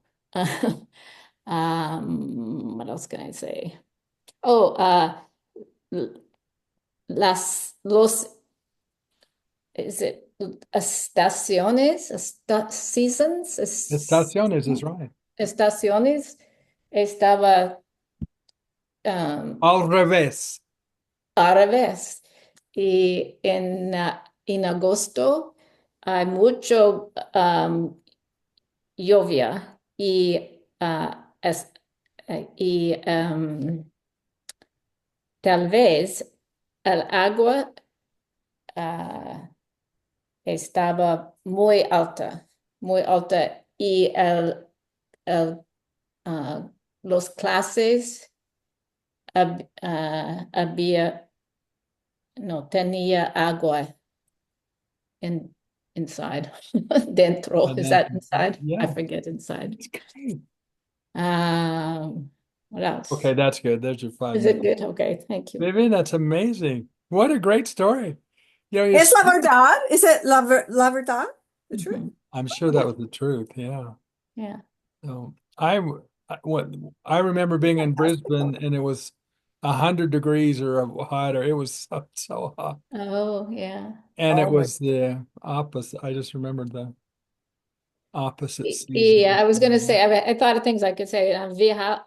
What else can I say? Oh, l- los is it estaciones, seasons, Estaciones is right. estaciones estaba um, Al revés. árabes. Y en agosto hay mucho lluvia y tal vez el agua ah, estaba muy alta y el, ah, los clases había, no, tenía agua in inside dentro. Is that inside? I Yeah, forget inside. it's great. What else? Okay, that's good. There's your five Is it minutes. good? Okay, thank you. Vivian, that's amazing. What a great story. You know, It's la verdad. Is it la verdad? The truth? Mhm. I'm sure that was the truth. Yeah. Yeah. So what I remember being in Brisbane and it was 100 degrees or hotter. It was so hot. Oh, yeah. And it Oh my. was the opposite. I just remembered the opposite Yeah, season. I was going to say, I thought of things I could say.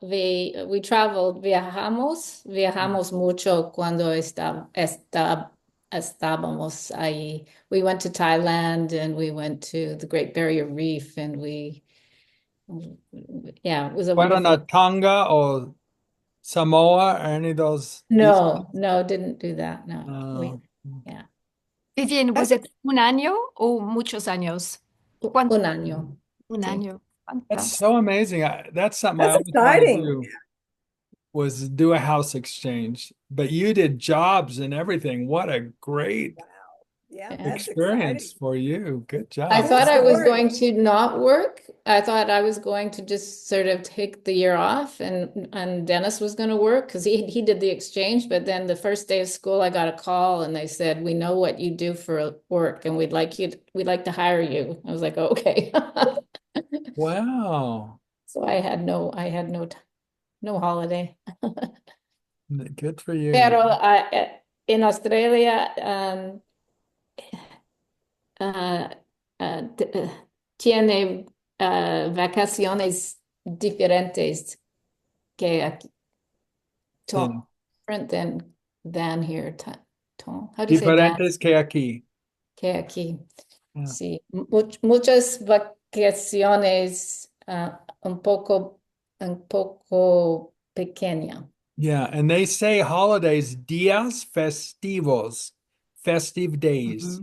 We traveled, viajamos mucho cuando estábamos ahí. We went to Thailand and we went to the Great Barrier Reef and yeah, it was a ¿Fueron a wonderful. Tonga or Samoa or any of those No, no, didn't do that. No, uh, yeah, Vivian, ¿was it un año o muchos años? ¿Cuánto? un año. Un Sí. año. that's Fantástico. so amazing. That's something I That's always want to exciting. do. was do a house exchange, but you did jobs and everything. What a great Yeah, Yeah. that's exciting. experience for you. Good I job. Cool thought I was story. going to not work. I thought I was going to just sort of take the year off and Dennis was going to work because he did the exchange. But then the first day of school, I got a call and they said, "We know what you do for work and we'd like to hire you." I was like, "Okay." Wow. So no holiday. Good for you. Pero en Australia, ah, tiene vacaciones diferentes que aquí, Then different than here. How do you say than? diferentes que aquí. Que aquí. Yeah. Sí, muchas vacaciones un poco pequeña. Yeah, and they say holidays, días festivos, festive days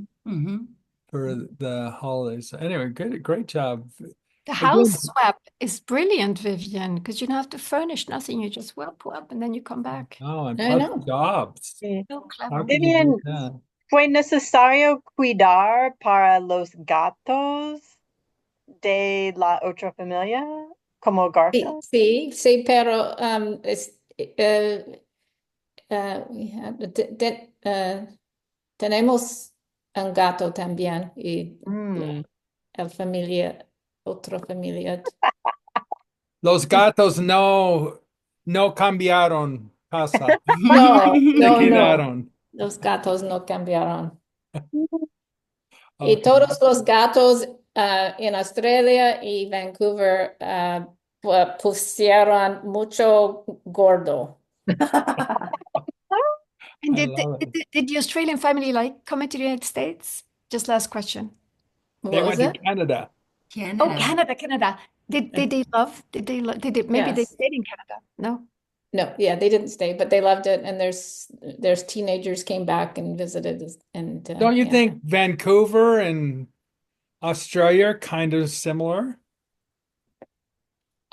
for the holidays. Anyway, good, great job. The Again, house swap is brilliant, Vivian, because you don't have to furnish nothing. You just whelp up and then you come back. oh, and I plus know. jobs. Sí. So How clever. can you beat Vivian, that? ¿fue necesario cuidar para los gatos de la otra familia como Sí, Garfield? sí, pero we have, tenemos un gato también y Mm. la familia, otra familia. Los gatos no cambiaron casa. No, Se no, no. quedaron. Los gatos no cambiaron. Y Okay. todos los gatos en Australia y Vancouver pusieron mucho gordo. And I love it. did the Australian family like coming to the United States? Just last question. They What was went to it? Canada. Oh, Canada. Canada. Did they love? Did they maybe they Yes. stayed in Canada? No. No, yeah, they didn't stay, but they loved it. And there's teenagers came back and visited, and Don't you yeah. think Vancouver and Australia are kind of similar?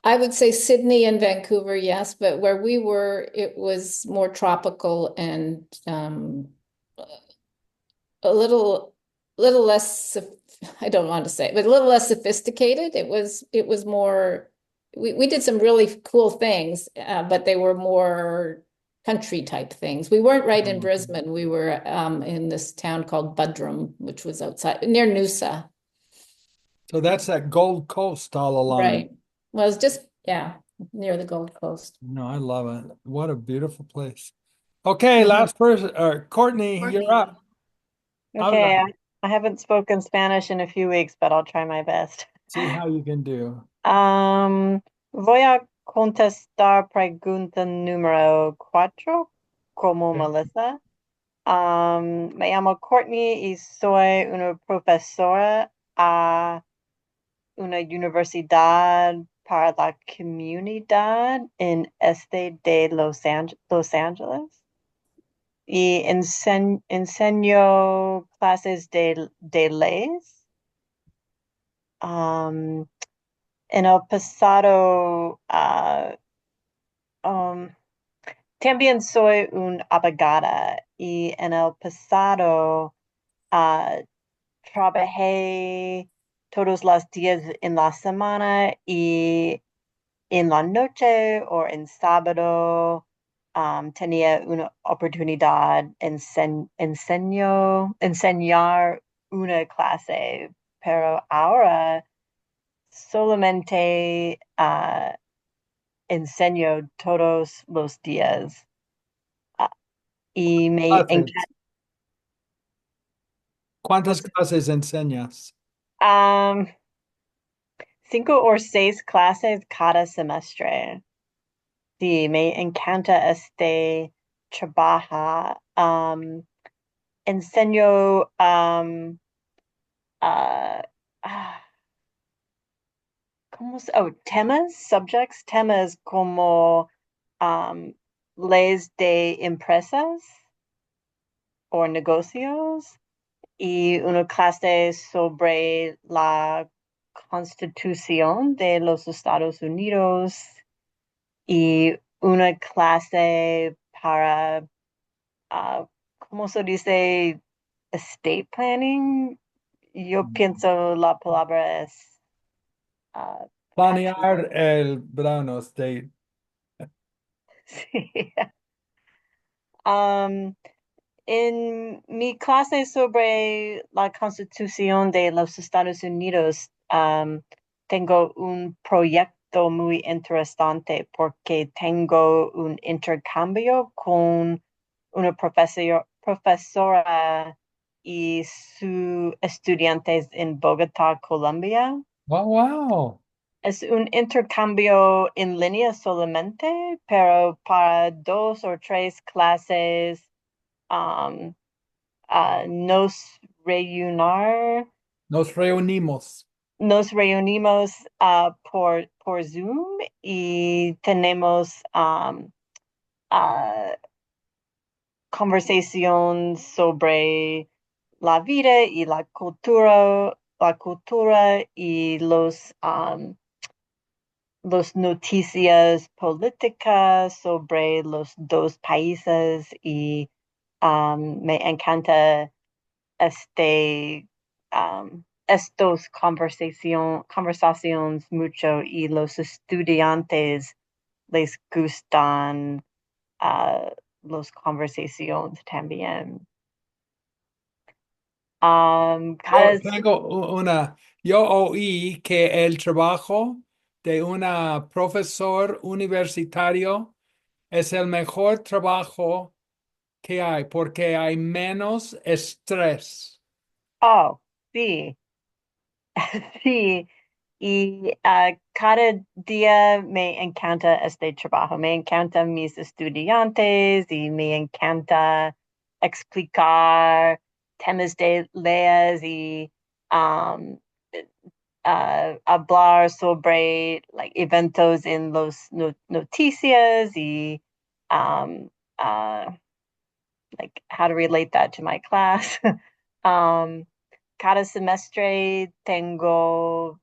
I would say Sydney and Vancouver, yes, but where we were, it was more tropical and a little less. I don't want to say, but a little less sophisticated. It was more. We did some really cool things, but they were more country type things. We weren't right in Oh, Brisbane. We were in this town called Budrum, which was outside near Noosa. so that's that Gold Coast all along. Right. Well, it's just yeah, near the Gold Coast. No, I love it. What a beautiful place. Okay, Mhm. last person, Courtney, you're Courtney. up. How's Okay, that? I haven't spoken Spanish in a few weeks, but I'll try my best. See how you can do. Voy a contestar pregunta número 4 como Okay. Melissa. Me llamo Courtney y soy una profesora a una universidad para la comunidad en este de Los Ángeles. Y enseño clases de leyes. En el pasado, también soy una abogada y en el pasado trabajé todos los días en la semana y en la noche o en sábado tenía una oportunidad enseñar una clase, pero ahora solamente enseño todos los días ah, y me Clases. ¿Cuántas encanta. clases enseñas? 5 o 6 clases cada semestre. Sí, me encanta este trabajo. Enseño ah, ah, temas como leyes de empresas o negocios y una clase sobre la Constitución de los Estados Unidos y una clase para, ¿cómo se dice? Estate planning. Yo pienso la palabra es Planear el verano state. sí. Um, en mi clase sobre la Constitución de los Estados Unidos, tengo un proyecto muy interesante porque tengo un intercambio con una profesora y sus estudiantes en Bogotá, Colombia. Oh, wow. Es un intercambio en línea solamente, pero para 2 o 3 clases, um, nos reunir, Nos reunimos. nos reunimos por Zoom y tenemos conversación sobre la vida y la cultura y los noticias políticas sobre los dos países y me encanta estos conversaciones mucho y los estudiantes les gustan las conversaciones también. Yo Cada tengo yo oí que el trabajo de una profesor universitario es el mejor trabajo que hay porque hay menos estrés. oh, sí, sí. Y cada día me encanta este trabajo, me encantan mis estudiantes y me encanta explicar temas de leyes y um, hablar sobre like, eventos en los noticias y um, uh, like how to relate that to my class. um, Cada semestre tengo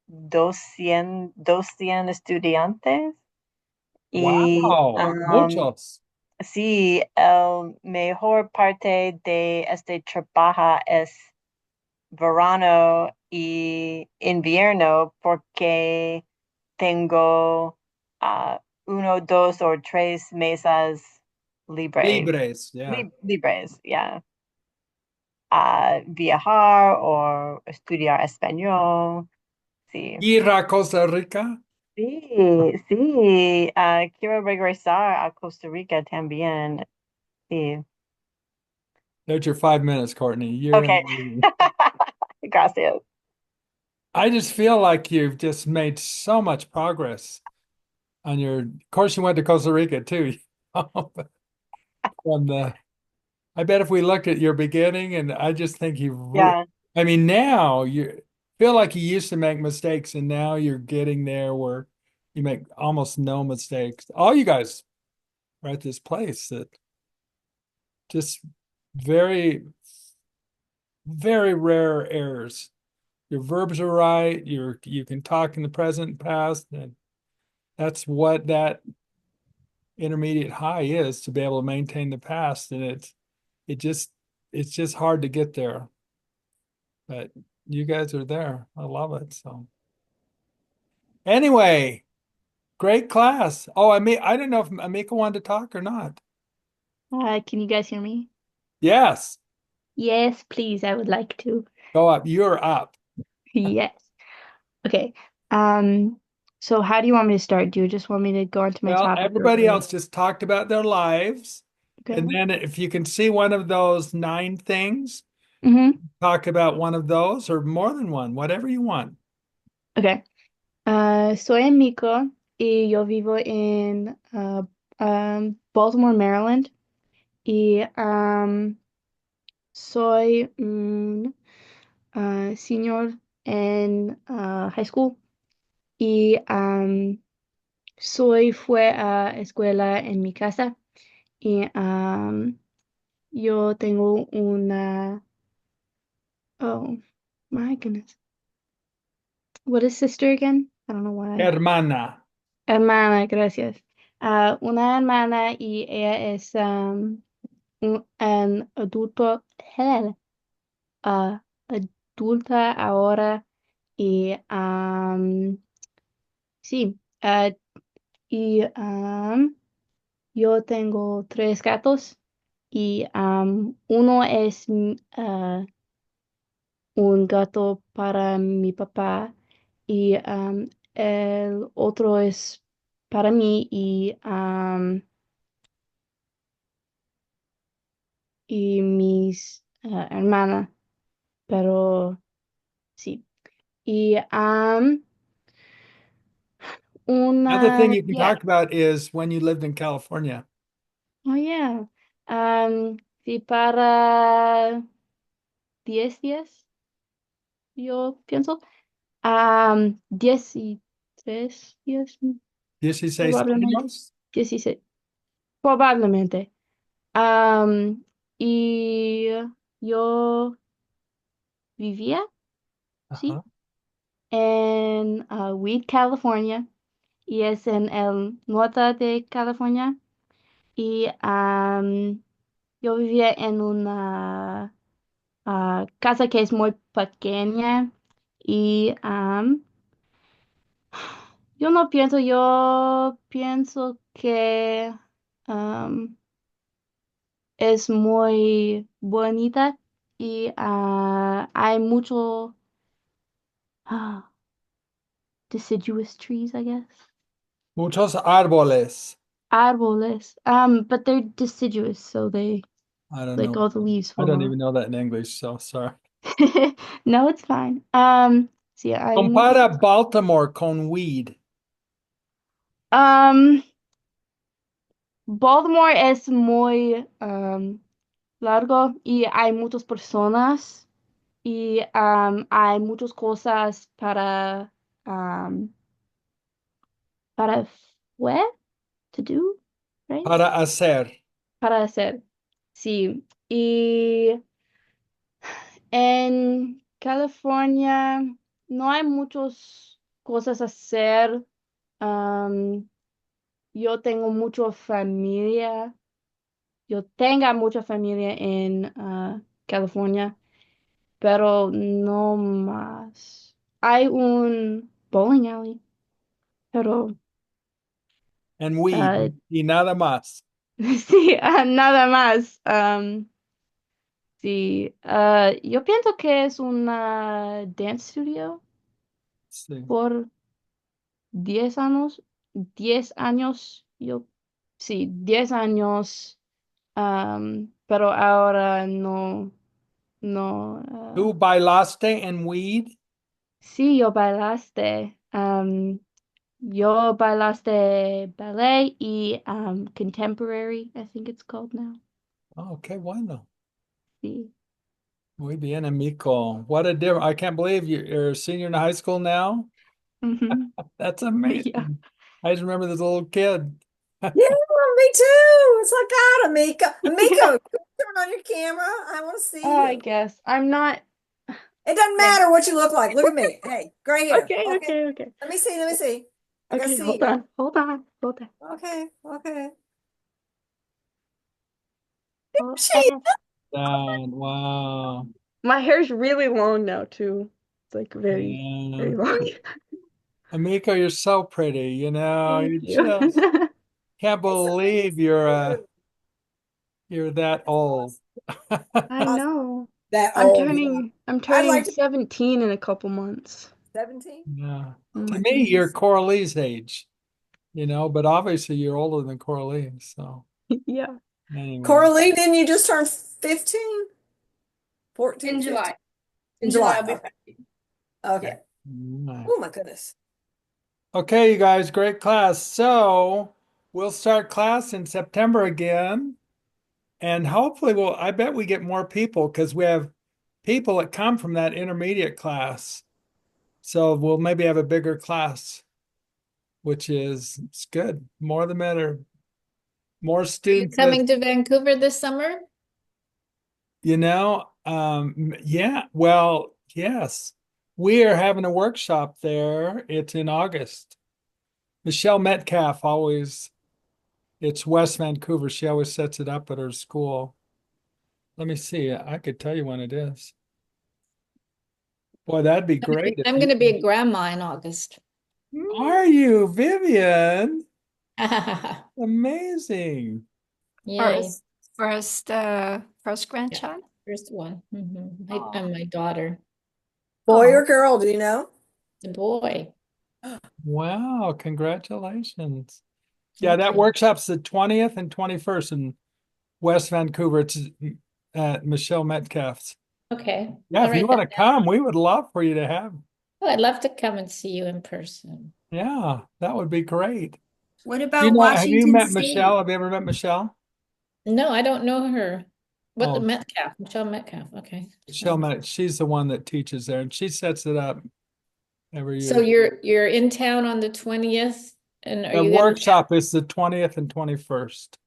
200 estudiantes y Wow, muchos. sí, el mejor parte de este trabajo es verano y invierno porque tengo 1, 2 o 3 mesas libres, Libres, ya. libres, ya. Viajar o estudiar español. Sí, Ir a Costa Rica. sí, sí. Quiero regresar a Costa Rica también. Sí. There's your 5 minutes, Courtney. You're in Okay. the meeting. Gracias. I just feel like you've just made so much progress on of course, you went to Costa Rica too. From the, I bet if we looked at your beginning, and I just think Yeah. I mean, now you feel like you used to make mistakes, and now you're getting there where you make almost no mistakes. All you guys are at this place that just very, very rare errors. Your verbs are right. You can talk in the present, past, and that's what that intermediate high is to be able to maintain the past. And it just it's just hard to get there. But you guys are there. I love it. So anyway, great class. Oh, I don't know if Amika wanted to talk or not. Can you guys hear me? Yes, Yes, please. I would like to. go up. You're up. Yes. Okay. Um, so how do you want me to start? Do you just want me to go into my Well, topic everybody or else just talked about their lives. okay? And then if you can see one of those 9 things, Mm-hmm. talk about one of those or more than one, whatever you want. Okay. Soy Emiko y yo vivo en Baltimore, Maryland. Y soy un senior en high school. Y fue a escuela en mi casa. Y yo tengo una, oh my goodness. What is sister again? I don't know why. Hermana. Hermana, gracias. Una hermana y ella es un adulto, ah, adulta ahora y sí, y yo tengo tres gatos y uno es un gato para mi papá y el otro es para mí y mis hermanas, pero sí. Y Another thing una, you can yeah, talk about is when you lived in California. oh yeah. Sí, para 10 días, yo pienso. 13 días, 16 probablemente. años. 16, probablemente. Am, y yo vivía, sí, Ajá. en Weed, California, y es en el norte de California. Y yo vivía en una casa que es muy pequeña y yo no pienso, yo pienso que am, es muy bonita y hay mucho ah, deciduous trees, I guess. Muchos árboles. Árboles, but they're deciduous, so they I don't like know. all the leaves I fall don't off. even know that in English, so sorry. No, it's fine. Sí, hay muchos. Compara Baltimore con weed. Um, Baltimore es muy largo y hay muchas personas y hay muchas cosas um, para fue, to do, right? Para hacer. Para hacer. Sí. Y en California no hay muchas cosas a hacer. Um, yo tengo mucha familia. Yo tengo mucha familia en California, pero no más. Hay un bowling alley, pero And weed. uh, Y nada más. sí, nada más. Sí, yo pienso que es una dance studio Sí. por 10 años. 10 años, sí, 10 años, pero ahora no, no. ¿Tú bailaste en weed? Sí, yo bailaste. Yo bailaste ballet y contemporary, I think it's called now. Oh, qué bueno. Sí. Muy bien, amigo. What a difference. I can't believe you're a senior in high school now. Mhm. That's Yeah. amazing. I just remember this little kid. Yeah, me too. It's like, God, Amika. Amika, turn on your camera. I want to see Oh, I you. guess. I'm not. It doesn't Yeah. matter what you look like. Look at me. Hey, gray hair. Okay, Okay. okay, okay. Let me see. Let me see. I gotta Okay, see hold you. on. Hold on. Hold on. Okay. Okay. Hold She, on. Dad, wow. My hair's really long now too. It's like very, Yeah. very long. Amico, you're so pretty. Thank You you. just can't it's so nice to believe see you. you're that That's old. awesome. I Awesome. know. That I'm old. Yeah. turning I'm I'd turning like to be 17 in a couple months. 17. Yeah. Oh To my me, you're goodness. Coralie's age, but obviously you're older than Coralie. So Yeah. anyway, Coralie, didn't you just turn 15? 14, In 15? July. In In July, July. I'll be Okay. 50. Yeah. Okay. mm. Oh my goodness. Okay, you guys, great class. So we'll start class in September again. And hopefully I bet we get more people because we have people that come from that intermediate class. So we'll maybe have a bigger class, which is it's good. More the better. More Are you students coming to Vancouver this summer? yeah, well, yes. We are having a workshop there. It's in August. Michelle Metcalf always It's West Vancouver. She always sets it up at her school. Let me see. I could tell you when it is. Boy, that'd be great if I'm you going to be a grandma in August. are you, Vivian? Yay. Amazing. First Yeah, grandchild. first one. Oh. And my daughter, Boy Oh. or girl, do you know? the boy. Wow, congratulations. Yeah, Thank that you. workshop's the 20th and 21st in West Vancouver. It's at Michelle Metcalf's. Okay. Yeah, All if you right. want to come, we would love for you to have. Oh, I'd love to come and see you in person. Yeah, that would be great. What You about know, have you Washington met Michelle? State? Have you ever met Michelle? No, I don't know her. What the Oh, Metcalf? Michelle Metcalf. Okay. Michelle Met, she's the one that teaches there, and she sets it up every So year. you're in town on the 20th, and are The you gonna? workshop is the 20th and 21st.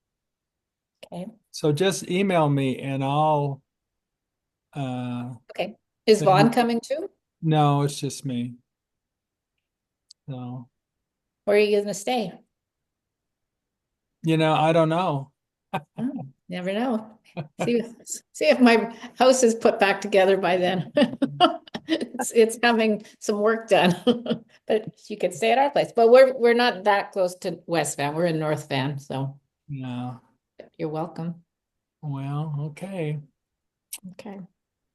Okay. So just email me and I'll Okay. Is send Vaughn you. coming too? No, it's just me. No, Where are you gonna stay? I don't know. Oh, never know. See if my house is put back together by then. It's having some work done. But you could stay at our place. But we're not that close to West Van. We're in North Van, so No. you're welcome. Well, okay. Okay.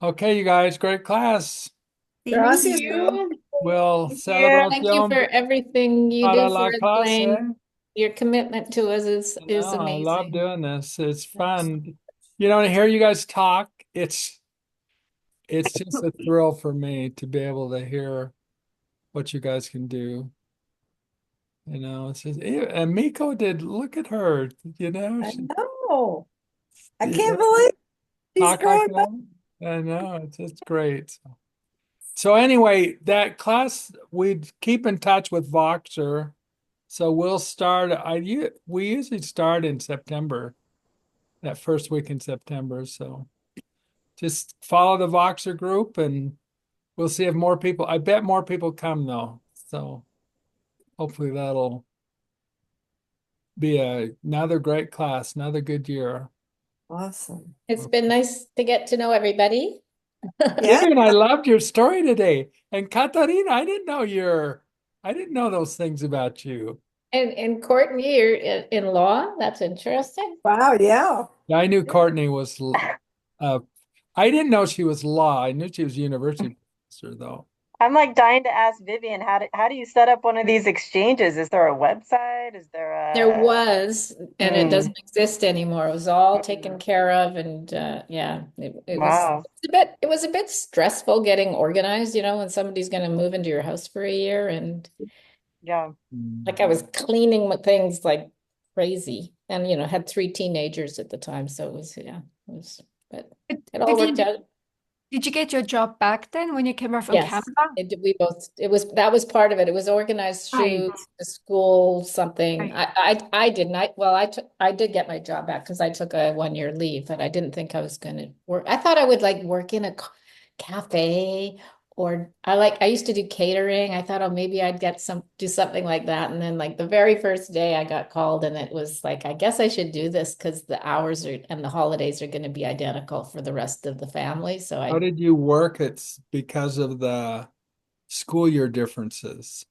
Okay, you guys, great class. Thank Gracias. you. We'll Thank you. Thank you for celebración everything you para do for la us, clase. Blaine. Your commitment to us is No, I love amazing. doing this. It's fun. To hear you guys talk, it's just a thrill for me to be able to hear what you guys can do. It's just, and Miko did, look at her, I she know. I did can't believe she's talk like growing up. that. I know, it's just great. So anyway, that class, we'd keep in touch with Voxer. So we'll start, we usually start in September, that first week in September. So just follow the Voxer group and we'll see if more people, I bet more people come though. So hopefully that'll be another great class, another good year. Awesome. It's been nice to get to know everybody. Yeah. Vivian, I loved your story today. And Katarina, I didn't know those things about you. And Courtney, you're in law. That's interesting. Wow. Yeah. Yeah, I knew Courtney was, uh, I didn't know she was law. I knew she was a university professor though. I'm like dying to ask Vivian, how do you set up one of these exchanges? Is there a website? Is there There a was, and it mm, doesn't exist anymore. It was all taken care of, and yeah, it was wow. it was a bit stressful getting organized, when somebody's going to move into your house for a year, and Yeah. like I was cleaning things like crazy, and had three teenagers at the time, so it was but it all Vivian, worked out. did you get your job back then when you came back from Yes, Canada? that was part of it. It was organized Right, through the school, something. right. I didn't. I did get my job back because I took a 1 year leave, but I didn't think I was going to work. I thought I would like work in a cafe, or I used to do catering. I thought, oh, maybe I'd do something like that. And then like the very first day I got called and it was like, I guess I should do this because the hours and the holidays are going to be identical for the rest of the family. So How I did you work? It's because of the school year differences.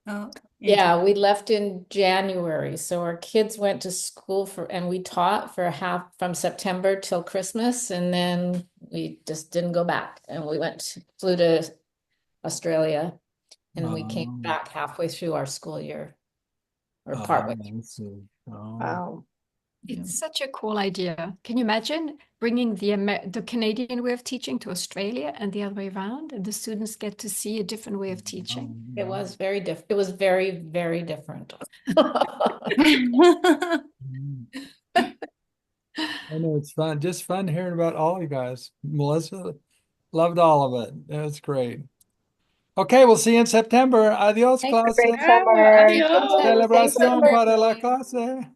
Oh, Yeah, we left in January. So our kids went to school and we taught for from September till Christmas. And then we just didn't go back. And flew to Australia and we came Um, back halfway through our school year or partway. I see. Oh, Wow. Yeah. It's such a cool idea. Can you imagine bringing the Canadian way of teaching to Australia and the other way around, and the students get to see a different way of teaching? It was very different. It was very, very different. Mm. I know it's fun. Just fun hearing about all you guys. Melissa loved all of it. It was great. Okay, we'll see you in September. Adios, Thanks. clase. Great Ah, well, summer. Thanks, adiós. Celebración September. para la clase.